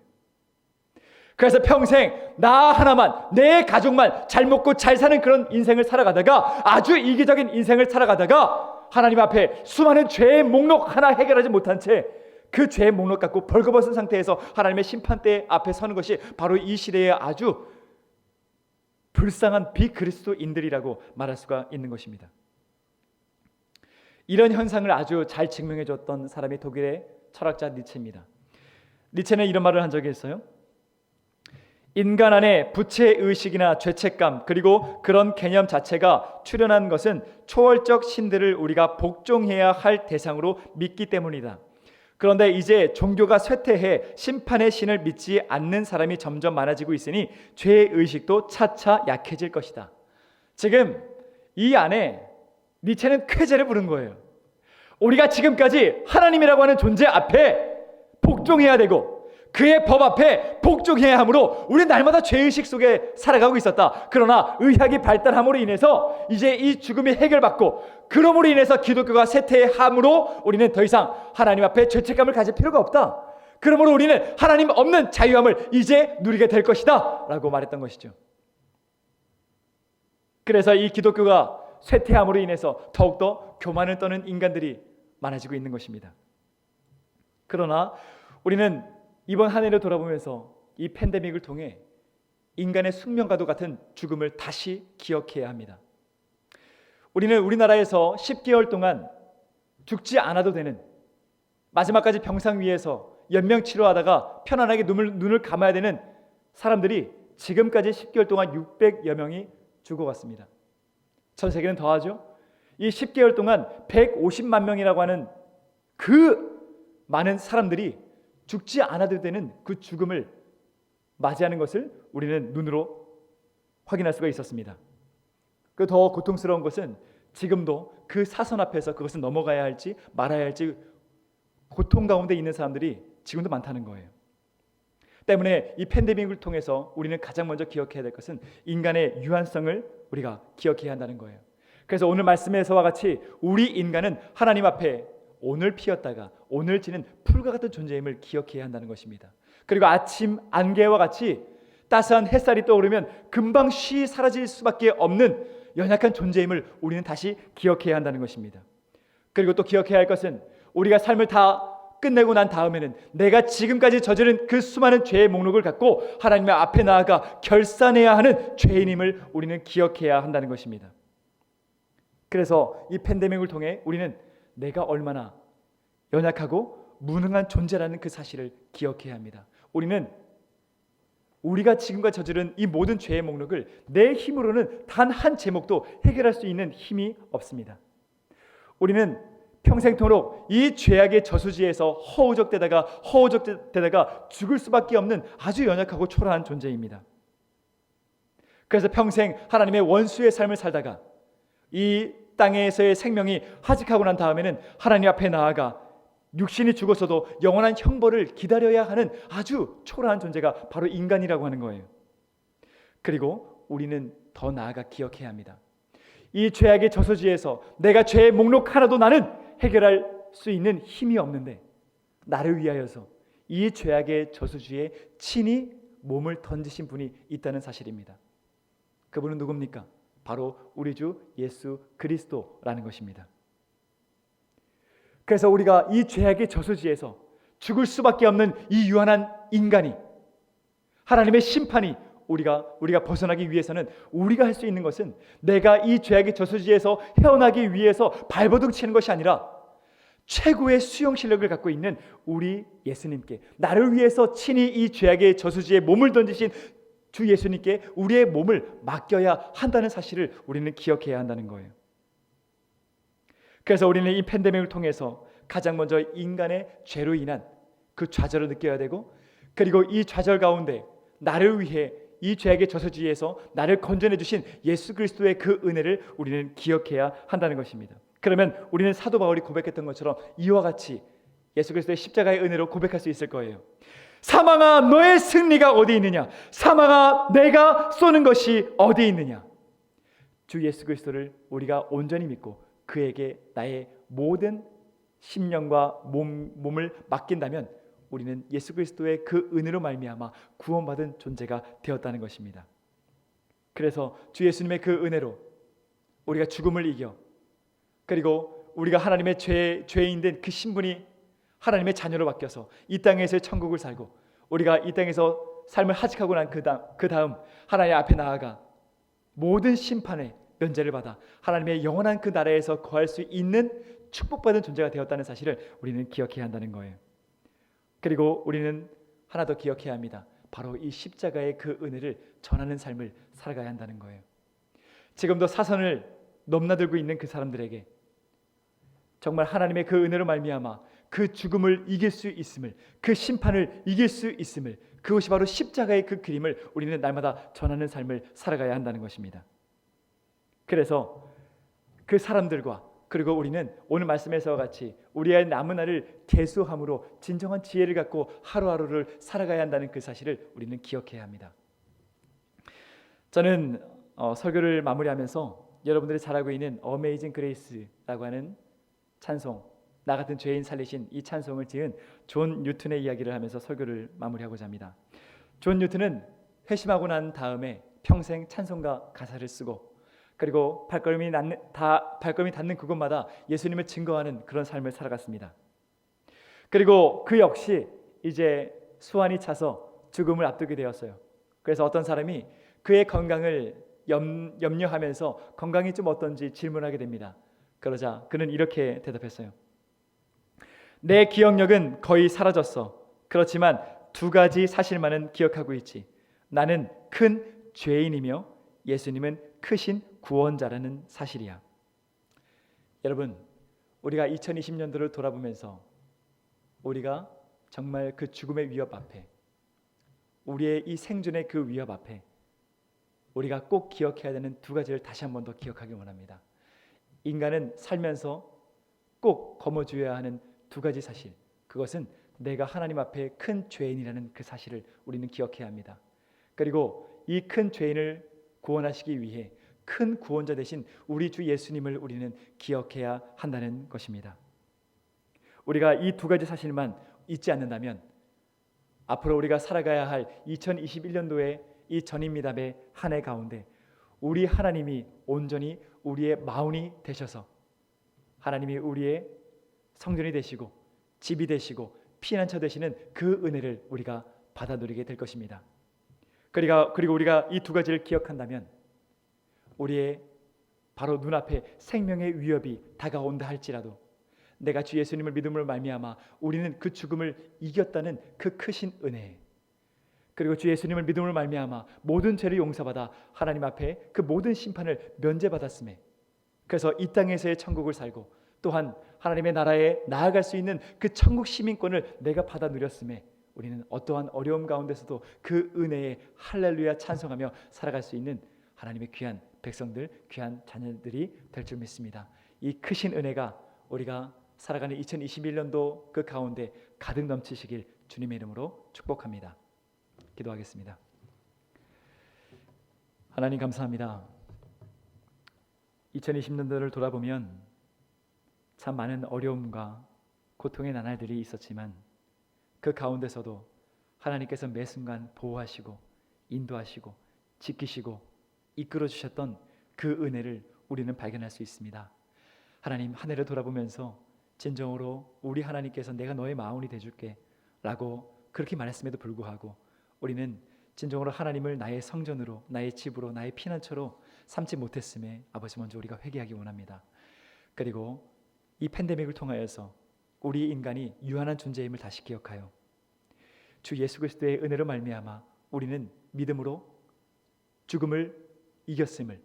Speaker 3: 그래서 평생 나 하나만, 내 가족만 잘 먹고 잘 사는 그런 인생을 살아가다가, 아주 이기적인 인생을 살아가다가 하나님 앞에 수많은 죄의 목록 하나 해결하지 못한 채 그 죄의 목록 갖고 벌거벗은 상태에서 하나님의 심판대 앞에 서는 것이 바로 이 시대의 아주 불쌍한 비그리스도인들이라고 말할 수가 있는 것입니다. 이런 현상을 아주 잘 증명해 줬던 사람이 독일의 철학자 니체입니다. 니체는 이런 말을 한 적이 있어요. 인간 안에 부채의식이나 죄책감, 그리고 그런 개념 자체가 출현한 것은 초월적 신들을 우리가 복종해야 할 대상으로 믿기 때문이다. 그런데 이제 종교가 쇠퇴해 심판의 신을 믿지 않는 사람이 점점 많아지고 있으니 죄의식도 차차 약해질 것이다. 지금 이 안에 니체는 쾌재를 부른 거예요. 우리가 지금까지 하나님이라고 하는 존재 앞에 복종해야 되고 그의 법 앞에 복종해야 하므로 우리는 날마다 죄의식 속에 살아가고 있었다. 그러나 의학이 발달함으로 인해서 이제 이 죽음이 해결받고, 그러므로 인해서 기독교가 쇠퇴함으로 우리는 더 이상 하나님 앞에 죄책감을 가질 필요가 없다. 그러므로 우리는 하나님 없는 자유함을 이제 누리게 될 것이다 라고 말했던 것이죠. 그래서 이 기독교가 쇠퇴함으로 인해서 더욱더 교만을 떠는 인간들이 많아지고 있는 것입니다. 그러나 우리는 이번 한 해를 돌아보면서 이 팬데믹을 통해 인간의 숙명과도 같은 죽음을 다시 기억해야 합니다. 우리는 우리나라에서 10개월 동안 죽지 않아도 되는, 마지막까지 병상 위에서 연명 치료하다가 편안하게 눈을 감아야 되는 사람들이 지금까지 10개월 동안 600여 명이 죽어갔습니다. 전 세계는 더하죠. 이 10개월 동안 150만 명이라고 하는 그 많은 사람들이 죽지 않아도 되는 그 죽음을 맞이하는 것을 우리는 눈으로 확인할 수가 있었습니다. 그 더 고통스러운 것은 지금도 그 사선 앞에서 그것을 넘어가야 할지 말아야 할지 고통 가운데 있는 사람들이 지금도 많다는 거예요. 때문에 이 팬데믹을 통해서 우리는 가장 먼저 기억해야 될 것은 인간의 유한성을 우리가 기억해야 한다는 거예요. 그래서 오늘 말씀에서와 같이 우리 인간은 하나님 앞에 오늘 피었다가 오늘 지는 풀과 같은 존재임을 기억해야 한다는 것입니다. 그리고 아침 안개와 같이 따스한 햇살이 떠오르면 금방 쉬 사라질 수밖에 없는 연약한 존재임을 우리는 다시 기억해야 한다는 것입니다. 그리고 또 기억해야 할 것은 우리가 삶을 다 끝내고 난 다음에는 내가 지금까지 저지른 그 수많은 죄의 목록을 갖고 하나님 앞에 나아가 결산해야 하는 죄인임을 우리는 기억해야 한다는 것입니다. 그래서 이 팬데믹을 통해 우리는 내가 얼마나 연약하고 무능한 존재라는 그 사실을 기억해야 합니다. 우리는 우리가 지금까지 저지른 이 모든 죄의 목록을 내 힘으로는 단 한 제목도 해결할 수 있는 힘이 없습니다. 우리는 평생토록 이 죄악의 저수지에서 허우적대다가 죽을 수밖에 없는 아주 연약하고 초라한 존재입니다. 그래서 평생 하나님의 원수의 삶을 살다가 이 땅에서의 생명이 하직하고 난 다음에는 하나님 앞에 나아가 육신이 죽었어도 영원한 형벌을 기다려야 하는 아주 초라한 존재가 바로 인간이라고 하는 거예요. 그리고 우리는 더 나아가 기억해야 합니다. 이 죄악의 저수지에서 내가 죄의 목록 하나도 나는 해결할 수 있는 힘이 없는데 나를 위하여서 이 죄악의 저수지에 친히 몸을 던지신 분이 있다는 사실입니다. 그분은 누굽니까? 바로 우리 주 예수 그리스도라는 것입니다. 그래서 우리가 이 죄악의 저수지에서 죽을 수밖에 없는 이 유한한 인간이, 하나님의 심판이 우리가 벗어나기 위해서는 우리가 할 수 있는 것은 내가 이 죄악의 저수지에서 헤어나기 위해서 발버둥 치는 것이 아니라 최고의 수용 실력을 갖고 있는 우리 예수님께, 나를 위해서 친히 이 죄악의 저수지에 몸을 던지신 주 예수님께 우리의 몸을 맡겨야 한다는 사실을 우리는 기억해야 한다는 거예요. 그래서 우리는 이 팬데믹을 통해서 가장 먼저 인간의 죄로 인한 그 좌절을 느껴야 되고, 그리고 이 좌절 가운데 나를 위해 이 죄악의 저수지에서 나를 건져내 주신 예수 그리스도의 그 은혜를 우리는 기억해야 한다는 것입니다. 그러면 우리는 사도 바울이 고백했던 것처럼 이와 같이 예수 그리스도의 십자가의 은혜로 고백할 수 있을 거예요. 사망아, 너의 승리가 어디 있느냐? 사망아, 내가 쏘는 것이 어디 있느냐? 주 예수 그리스도를 우리가 온전히 믿고 그에게 나의 모든 심령과 몸을 맡긴다면 우리는 예수 그리스도의 그 은혜로 말미암아 구원받은 존재가 되었다는 것입니다. 그래서 주 예수님의 그 은혜로 우리가 죽음을 이겨, 그리고 우리가 하나님의 죄인 된 그 신분이 하나님의 자녀로 바뀌어서 이 땅에서의 천국을 살고, 우리가 이 땅에서 삶을 하직하고 난 그 다음 하나님 앞에 나아가 모든 심판의 면제를 받아 하나님의 영원한 그 나라에서 거할 수 있는 축복받은 존재가 되었다는 사실을 우리는 기억해야 한다는 거예요. 그리고 우리는 하나 더 기억해야 합니다. 바로 이 십자가의 그 은혜를 전하는 삶을 살아가야 한다는 거예요. 지금도 사선을 넘나들고 있는 그 사람들에게 정말 하나님의 그 은혜로 말미암아 그 죽음을 이길 수 있음을, 그 심판을 이길 수 있음을, 그것이 바로 십자가의 그 그림을 우리는 날마다 전하는 삶을 살아가야 한다는 것입니다. 그래서 그 사람들과, 그리고 우리는 오늘 말씀에서와 같이 우리의 남은 날을 계수함으로 진정한 지혜를 갖고 하루하루를 살아가야 한다는 그 사실을 우리는 기억해야 합니다. 저는 설교를 마무리하면서 여러분들이 잘 알고 있는 어메이징 그레이스라고 하는 찬송, 나 같은 죄인 살리신 이 찬송을 지은 존 뉴튼의 이야기를 하면서 설교를 마무리하고자 합니다. 존 뉴튼은 회심하고 난 다음에 평생 찬송가 가사를 쓰고, 그리고 발걸음이 닿는 그곳마다 예수님을 증거하는 그런 삶을 살아갔습니다. 그리고 그 역시 이제 수완이 차서 죽음을 앞두게 되었어요. 그래서 어떤 사람이 그의 건강을 염려하면서 건강이 좀 어떤지 질문하게 됩니다. 그러자 그는 이렇게 대답했어요. 내 기억력은 거의 사라졌어. 그렇지만 두 가지 사실만은 기억하고 있지. 나는 큰 죄인이며 예수님은 크신 구원자라는 사실이야. 여러분, 우리가 2020년도를 돌아보면서 우리가 정말 그 죽음의 위협 앞에, 우리의 이 생존의 그 위협 앞에 우리가 꼭 기억해야 되는 두 가지를 다시 한 번 더 기억하기 원합니다. 인간은 살면서 꼭 거머쥐어야 하는 두 가지 사실, 그것은 내가 하나님 앞에 큰 죄인이라는 그 사실을 우리는 기억해야 합니다. 그리고 이 큰 죄인을 구원하시기 위해 큰 구원자 되신 우리 주 예수님을 우리는 기억해야 한다는 것입니다. 우리가 이 두 가지 사실만 잊지 않는다면 앞으로 우리가 살아가야 할 2021년도의 이 전임미답의 한 해 가운데 우리 하나님이 온전히 우리의 마운이 되셔서 하나님이 우리의 성전이 되시고 집이 되시고 피난처 되시는 그 은혜를 우리가 받아 누리게 될 것입니다. 그리고 우리가 이 두 가지를 기억한다면 우리의 바로 눈앞에 생명의 위협이 다가온다 할지라도 내가 주 예수님을 믿음으로 말미암아 우리는 그 죽음을 이겼다는 그 크신 은혜, 그리고 주 예수님을 믿음으로 말미암아 모든 죄를 용서받아 하나님 앞에 그 모든 심판을 면제받았음에, 그래서 이 땅에서의 천국을 살고 또한 하나님의 나라에 나아갈 수 있는 그 천국 시민권을 내가 받아 누렸음에 우리는 어떠한 어려움 가운데서도 그 은혜에 할렐루야 찬송하며 살아갈 수 있는 하나님의 귀한 백성들, 귀한 자녀들이 될 줄 믿습니다. 이 크신 은혜가 우리가 살아가는 2021년도 그 가운데 가득 넘치시길 주님의 이름으로 축복합니다. 기도하겠습니다. 하나님 감사합니다. 2020년도를 돌아보면 참 많은 어려움과 고통의 나날들이 있었지만 그 가운데서도 하나님께서 매 순간 보호하시고 인도하시고 지키시고 이끌어 주셨던 그 은혜를 우리는 발견할 수 있습니다. 하나님, 한 해를 돌아보면서 진정으로 우리 하나님께서 내가 너의 마음이 되줄게 라고 그렇게 말했음에도 불구하고 우리는 진정으로 하나님을 나의 성전으로, 나의 집으로, 나의 피난처로 삼지 못했음에 아버지 먼저 우리가 회개하기 원합니다. 그리고 이 팬데믹을 통하여서 우리 인간이 유한한 존재임을 다시 기억하여 주 예수 그리스도의 은혜로 말미암아 우리는 믿음으로 죽음을 이겼음을,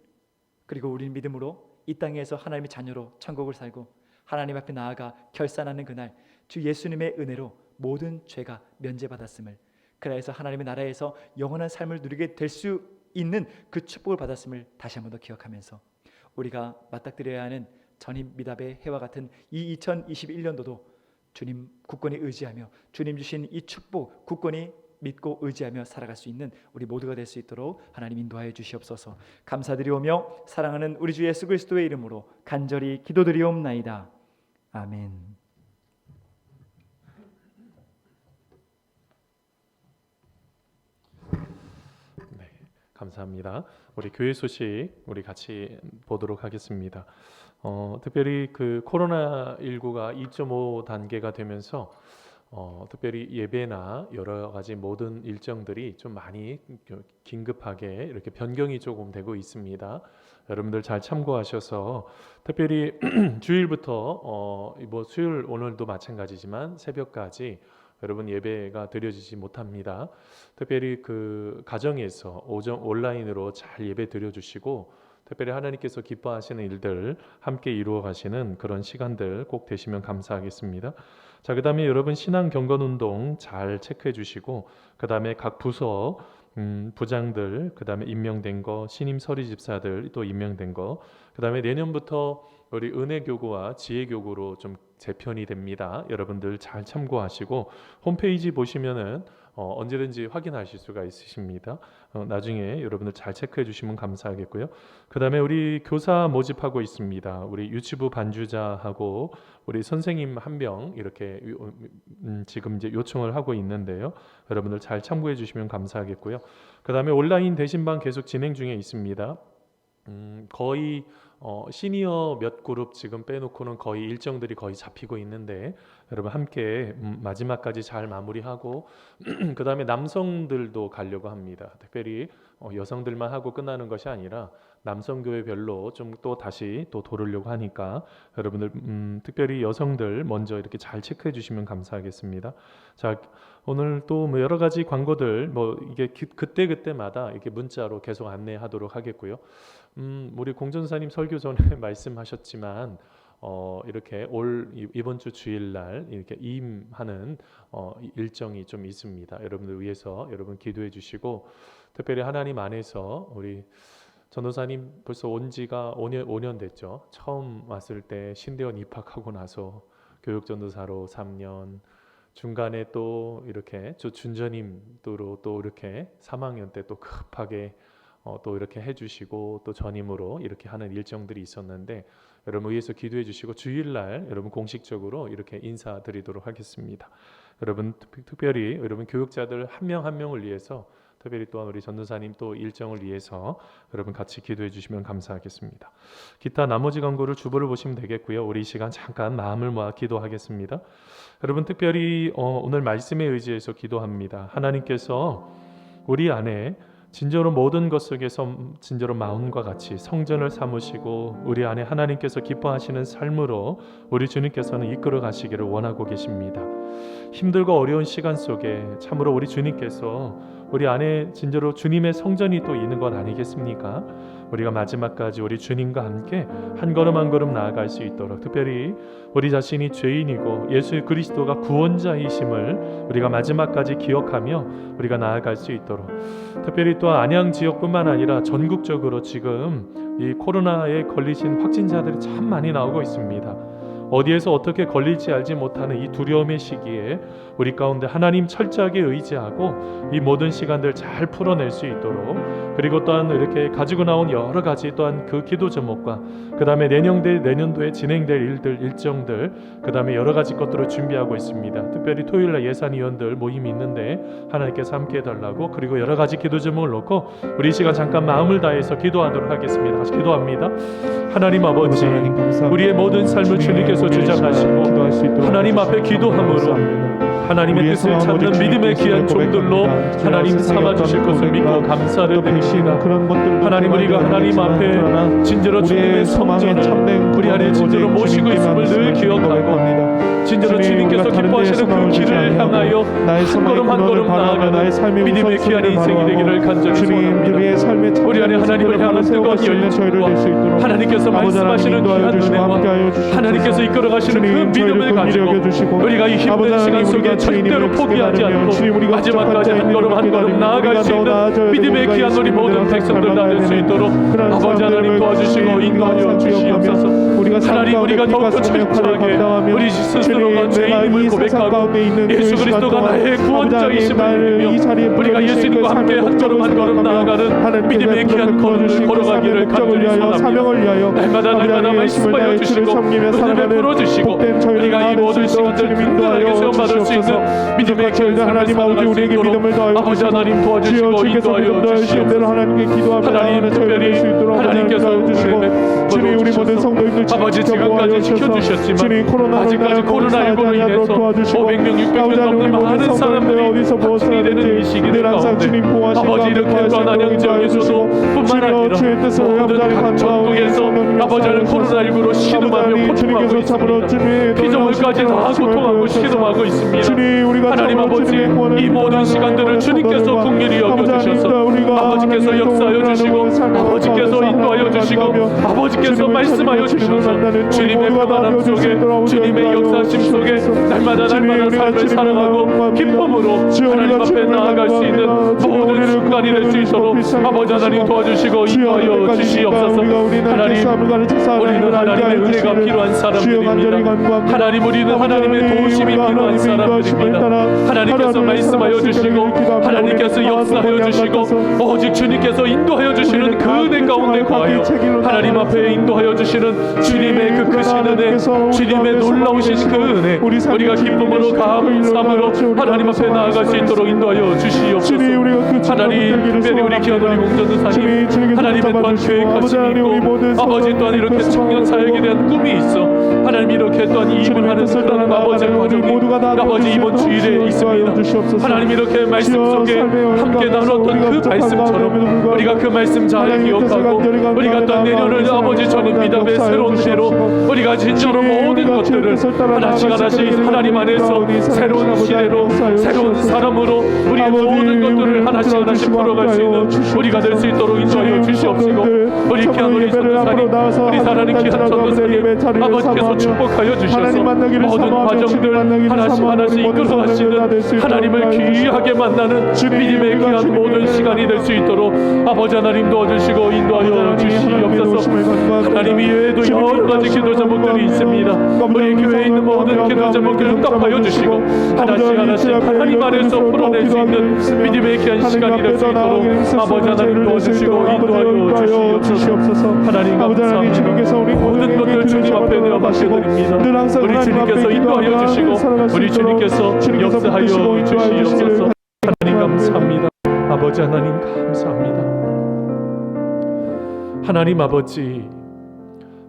Speaker 3: 그리고 우리는 믿음으로 이 땅에서 하나님의 자녀로 천국을 살고 하나님 앞에 나아가 결산하는 그날 주 예수님의 은혜로 모든 죄가 면제받았음을, 그래서 하나님의 나라에서 영원한 삶을 누리게 될 수 있는 그 축복을 받았음을 다시 한 번 더 기억하면서 우리가 맞닥뜨려야 하는 전임 미답의 해와 같은 이 2021년도도 주님 굳건히 의지하며 주님 주신 이 축복 굳건히 믿고 의지하며 살아갈 수 있는 우리 모두가 될 수 있도록 하나님 인도하여 주시옵소서. 감사드리오며 사랑하는 우리 주 예수 그리스도의 이름으로 간절히 기도드리옵나이다. 아멘.
Speaker 2: 감사합니다. 우리 교회 소식 우리 같이 보도록 하겠습니다. 특별히 그 코로나19가 2.5 단계가 되면서 특별히 예배나 여러 가지 모든 일정들이 좀 많이 긴급하게 이렇게 변경이 조금 되고 있습니다. 여러분들 잘 참고하셔서 특별히 주일부터 뭐 수요일 오늘도 마찬가지지만 새벽까지 여러분 예배가 드려지지 못합니다. 특별히 그 가정에서 온라인으로 잘 예배 드려주시고 특별히 하나님께서 기뻐하시는 일들 함께 이루어 가시는 그런 시간들 꼭 되시면 감사하겠습니다. 자, 그 다음에 여러분 신앙 경건 운동 잘 체크해 주시고 그 다음에 각 부서 부장들, 그 다음에 임명된 거, 신임 서리 집사들 또 임명된 거, 그 다음에 내년부터 우리 은혜교구와 지혜교구로 좀 재편이 됩니다. 여러분들 잘 참고하시고 홈페이지 보시면은 언제든지 확인하실 수가 있으십니다. 나중에 여러분들 잘 체크해 주시면 감사하겠고요. 그 다음에 우리 교사 모집하고 있습니다. 우리 유치부 반주자하고 우리 선생님 한 명 이렇게 지금 이제 요청을 하고 있는데요. 여러분들 잘 참고해 주시면 감사하겠고요. 그 다음에 온라인 대신반 계속 진행 중에 있습니다. 거의 시니어 몇 그룹 지금 빼놓고는 거의 일정들이 거의 잡히고 있는데 여러분 함께 마지막까지 잘 마무리하고 그 다음에 남성들도 가려고 합니다. 특별히 여성들만 하고 끝나는 것이 아니라 남성교회별로 좀 또 다시 또 돌으려고 하니까 여러분들 특별히 여성들 먼저 이렇게 잘 체크해 주시면 감사하겠습니다. 자, 오늘 또 뭐 여러 가지 광고들 뭐 이게 그때마다 이렇게 문자로 계속 안내하도록 하겠고요. 우리 공전사님 설교 전에 말씀하셨지만 이렇게 이번 주 주일날 이렇게 임하는 일정이 좀 있습니다. 여러분들 위해서 여러분 기도해 주시고 특별히 하나님 안에서 우리 전도사님 벌써 온 지가 5년 됐죠. 처음 왔을 때 신대원 입학하고 나서 교육전도사로 3년 중간에 또 이렇게 준전임으로 또 이렇게 3학년 때 또 급하게 또 이렇게 해주시고 또 전임으로 이렇게 하는 일정들이 있었는데 여러분 위해서 기도해 주시고 주일날 여러분 공식적으로 이렇게 인사드리도록 하겠습니다. 여러분 특별히 여러분 교육자들 한 명 한 명을 위해서 특별히 또한 우리 전도사님 또 일정을 위해서 여러분 같이 기도해 주시면 감사하겠습니다. 기타 나머지 광고를 주보를 보시면 되겠고요. 우리 이 시간 잠깐 마음을 모아 기도하겠습니다. 여러분 특별히 오늘 말씀에 의지해서 기도합니다. 하나님께서 우리 안에 진정으로 모든 것 속에서 진정으로 마음과 같이 성전을 삼으시고 우리 안에 하나님께서 기뻐하시는 삶으로 우리 주님께서는 이끌어 가시기를 원하고 계십니다. 힘들고 어려운 시간 속에 참으로 우리 주님께서 우리 안에 진짜로 주님의 성전이 또 있는 것 아니겠습니까? 우리가 마지막까지 우리 주님과 함께 한 걸음 한 걸음 나아갈 수 있도록, 특별히 우리 자신이 죄인이고 예수 그리스도가 구원자이심을 우리가 마지막까지 기억하며 우리가 나아갈 수 있도록, 특별히 또 안양 지역뿐만 아니라 전국적으로 지금 이 코로나에 걸리신 확진자들이 참 많이 나오고 있습니다. 어디에서 어떻게 걸릴지 알지 못하는 이 두려움의 시기에 우리 가운데 하나님 철저하게 의지하고 이 모든 시간들 잘 풀어낼 수 있도록, 그리고 또한 이렇게 가지고 나온 여러 가지 또한 그 기도 제목과 그 다음에 내년도에 진행될 일들, 일정들, 그 다음에 여러 가지 것들을 준비하고 있습니다. 특별히 토요일날 예산위원들 모임이 있는데 하나님께서 함께 해달라고, 그리고 여러 가지 기도 제목을 놓고 우리 시간 잠깐 마음을 다해서 기도하도록 하겠습니다. 다시 기도합니다. 하나님 아버지, 우리의 모든 삶을 주님께서 주장하시고 하나님 앞에 기도함으로 하나님의 뜻을 찾는 믿음의 귀한 종들로 하나님 삼아주실 것을 믿고 감사를 드립니다. 하나님, 우리가 하나님 앞에 진짜로 주님의 성전을 우리 안에 진짜로 모시고 있음을 늘 기억하고, 진짜로 주님께서 기뻐하시는 그 길을 향하여 한 걸음 한 걸음 나아가는 믿음의 귀한 인생이 되기를 간절히 소원합니다. 우리 안에 하나님을 향한 뜨거운 열정과 하나님께서 말씀하시는 귀한 은혜와 하나님께서 이끌어가시는 그 믿음을 가지고 우리가 이 힘든 시간 속에 절대로 포기하지 않고 마지막까지 한 걸음 한 걸음 나아갈 수 있는 믿음의 귀한 우리 모든 백성들 될 수 있도록 아버지 하나님 도와주시고 인도하여 주시옵소서. 하나님, 우리가 더욱더 철저하게 우리 스스로가 죄인임을 고백하고 예수 그리스도가 나의 구원자이심을 믿으며 우리가 예수님과 함께 한 걸음 한 걸음 나아가는 믿음의 귀한 걸음을 걸어가기를 간절히 소원합니다. 날마다 말씀하여 주시고 은혜 베풀어주시고 우리가 이 모든 시간들 든든하게 세움받을 수 있는 믿음의 귀한
Speaker 4: 하나님 아버지, 우리에게 믿음을 더하여
Speaker 2: 아버지 하나님 도와주시고 인도하여 주시옵소서.
Speaker 4: 하나님께 기도하며
Speaker 2: 하나님, 특별히 하나님께서
Speaker 4: 주님, 우리 모든 성도님들
Speaker 2: 아버지 지금까지 지켜주셨지만 아직까지 코로나19로 인해서 500명, 600명 넘는 많은 사람들이 확진이 되는 이 시기들 가운데 아버지 이렇게 또한 안양 지역에서도 뿐만 아니라 모든 각 전국에서 아버지 하나님 코로나19로 신음하며 고통하고 있습니다. 피조물까지 다 고통하고 신음하고 있습니다. 하나님 아버지, 이 모든 시간들을 주님께서 긍휼히 여겨주셔서 아버지께서 역사하여 주시고 아버지께서 인도하여 주시고 아버지께서 말씀하여 주셔서 주님의 평안함 속에 주님의 역사심 속에 날마다 삶을 살아가고 기쁨으로 하나님 앞에 나아갈 수 있는 모든 순간이 될 수 있도록 아버지 하나님 도와주시고 인도하여 주시옵소서. 하나님, 우리는 하나님의 은혜가 필요한 사람들입니다. 하나님, 우리는 하나님의 도우심이 필요한 사람들입니다. 하나님께서 말씀하여 주시고 하나님께서 역사하여 주시고 오직 주님께서 인도하여 주시는 그 은혜 가운데 거하여 하나님 앞에 인도하여 주시는 주님의 그 크신 은혜, 주님의 놀라우신 그 은혜, 우리가 기쁨으로 감사함으로 하나님 앞에 나아갈 수 있도록 인도하여 주시옵소서. 하나님, 특별히 우리 기어놀이 공전도사님, 하나님의 또한 계획하심이 있고 아버지 또한 이렇게 청년 사역에 대한 꿈이 있어 하나님 이렇게 또한 이입을 하는 그런 아버지의 과정이 아버지 이번 주일에 있습니다. 하나님, 이렇게 말씀 속에 함께 나눴던 그 말씀처럼 우리가 그 말씀 잘 기억하고 우리가 또 내년을 아버지 저는 믿음의 새로운 해로 우리가 진짜로 모든 것들을 하나씩 하나씩 하나님 안에서 새로운 시대로 새로운 사람으로 우리의 모든 것들을 하나씩 하나씩 풀어갈 수 있는 우리가 될 수 있도록 인도하여 주시옵시고 우리 귀한 우리 전도사님, 우리 사랑하는 귀한 전도사님 아버지께서 축복하여 주셔서 모든 과정들 하나씩 이끌어가시는 하나님을 귀하게 만나는 믿음의 귀한 모든 시간이 될 수 있도록 아버지 하나님 도와주시고 인도하여 주시옵소서. 하나님 이외에도 여러 가지 기도 제목들이 있습니다. 우리 교회에 있는 모든 기도 제목들을 응답하여 주시고 하나씩 하나님 안에서 풀어낼 수 있는 믿음의 귀한 시간이 될 수 있도록 아버지 하나님 도와주시고 인도하여 주시옵소서. 하나님 감사합니다. 모든 것들 주님 앞에 내어 맡겨드립니다. 우리 주님께서 인도하여 주시고 우리 주님께서 역사하여 주시옵소서. 하나님 감사합니다. 아버지 하나님 감사합니다. 하나님 아버지,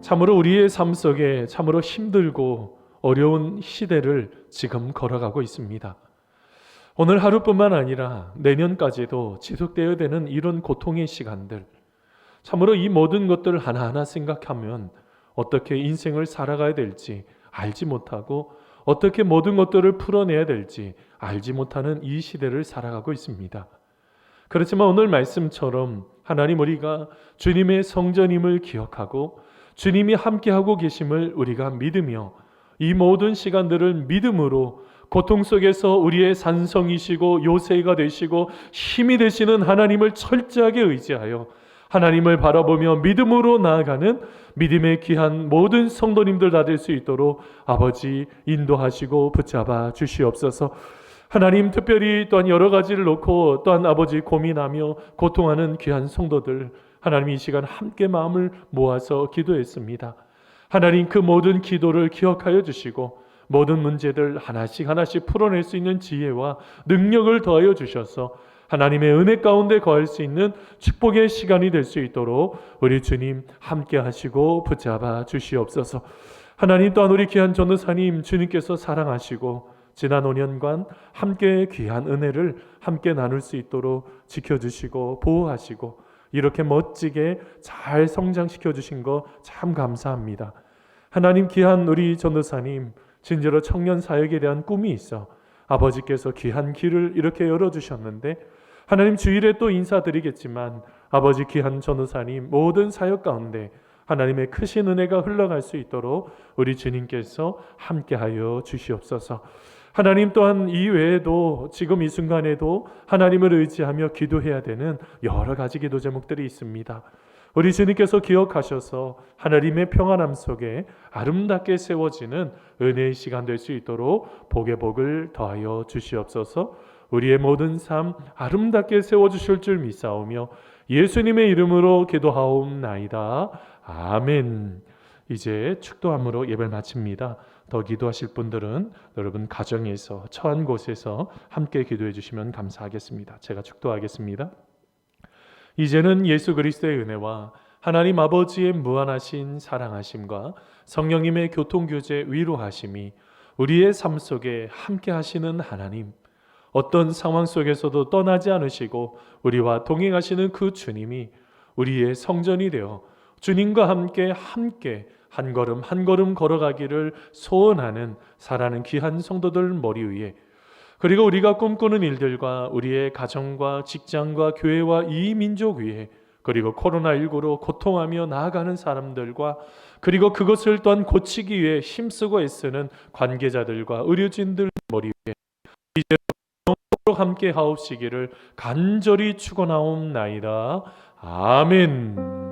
Speaker 2: 참으로 우리의 삶 속에 참으로 힘들고 어려운 시대를 지금 걸어가고 있습니다. 오늘 하루뿐만 아니라 내년까지도 지속되어야 되는 이런 고통의 시간들, 참으로 이 모든 것들을 하나하나 생각하면 어떻게 인생을 살아가야 될지 알지 못하고 어떻게 모든 것들을 풀어내야 될지 알지 못하는 이 시대를 살아가고 있습니다. 그렇지만 오늘 말씀처럼 하나님, 우리가 주님의 성전임을 기억하고 주님이 함께하고 계심을 우리가 믿으며 이 모든 시간들을 믿음으로 고통 속에서 우리의 산성이시고 요새가 되시고 힘이 되시는 하나님을 철저하게 의지하여 하나님을 바라보며 믿음으로 나아가는 믿음의 귀한 모든 성도님들 다 될 수 있도록 아버지 인도하시고 붙잡아 주시옵소서. 하나님, 특별히 또한 여러 가지를 놓고 또한 아버지 고민하며 고통하는 귀한 성도들, 하나님 이 시간 함께 마음을 모아서 기도했습니다. 하나님, 그 모든 기도를 기억하여 주시고 모든 문제들 하나씩 하나씩 풀어낼 수 있는 지혜와 능력을 더하여 주셔서 하나님의 은혜 가운데 거할 수 있는 축복의 시간이 될 수 있도록 우리 주님 함께 하시고 붙잡아 주시옵소서. 하나님, 또한 우리 귀한 전도사님 주님께서 사랑하시고 지난 5년간 함께 귀한 은혜를 함께 나눌 수 있도록 지켜주시고 보호하시고 이렇게 멋지게 잘 성장시켜 주신 거 참 감사합니다. 하나님, 귀한 우리 전도사님 진짜로 청년 사역에 대한 꿈이 있어 아버지께서 귀한 길을 이렇게 열어주셨는데, 하나님 주일에 또 인사드리겠지만 아버지 귀한 전도사님 모든 사역 가운데 하나님의 크신 은혜가 흘러갈 수 있도록 우리 주님께서 함께하여 주시옵소서. 하나님, 또한 이 외에도 지금 이 순간에도 하나님을 의지하며 기도해야 되는 여러 가지 기도 제목들이 있습니다. 우리 주님께서 기억하셔서 하나님의 평안함 속에 아름답게 세워지는 은혜의 시간 될 수 있도록 복의 복을 더하여 주시옵소서. 우리의 모든 삶 아름답게 세워주실 줄 믿사오며 예수님의 이름으로 기도하옵나이다. 아멘. 이제 축도함으로 예배를 마칩니다. 더 기도하실 분들은 여러분 가정에서 처한 곳에서 함께 기도해 주시면 감사하겠습니다. 제가 축도하겠습니다. 이제는 예수 그리스도의 은혜와 하나님 아버지의 무한하신 사랑하심과 성령님의 교통교제 위로하심이 우리의 삶 속에 함께 하시는 하나님, 어떤 상황 속에서도 떠나지 않으시고 우리와 동행하시는 그 주님이 우리의 성전이 되어 주님과 함께 한 걸음 한 걸음 걸어가기를 소원하는 사랑하는 귀한 성도들 머리 위에, 그리고 우리가 꿈꾸는 일들과 우리의 가정과 직장과 교회와 이 민족 위에, 그리고 코로나19로 고통하며 나아가는 사람들과 그리고 그것을 또한 고치기 위해 힘쓰고 애쓰는 관계자들과 의료진들 머리 위에 이제 함께 하옵시기를 간절히 축원하옵나이다. 아멘.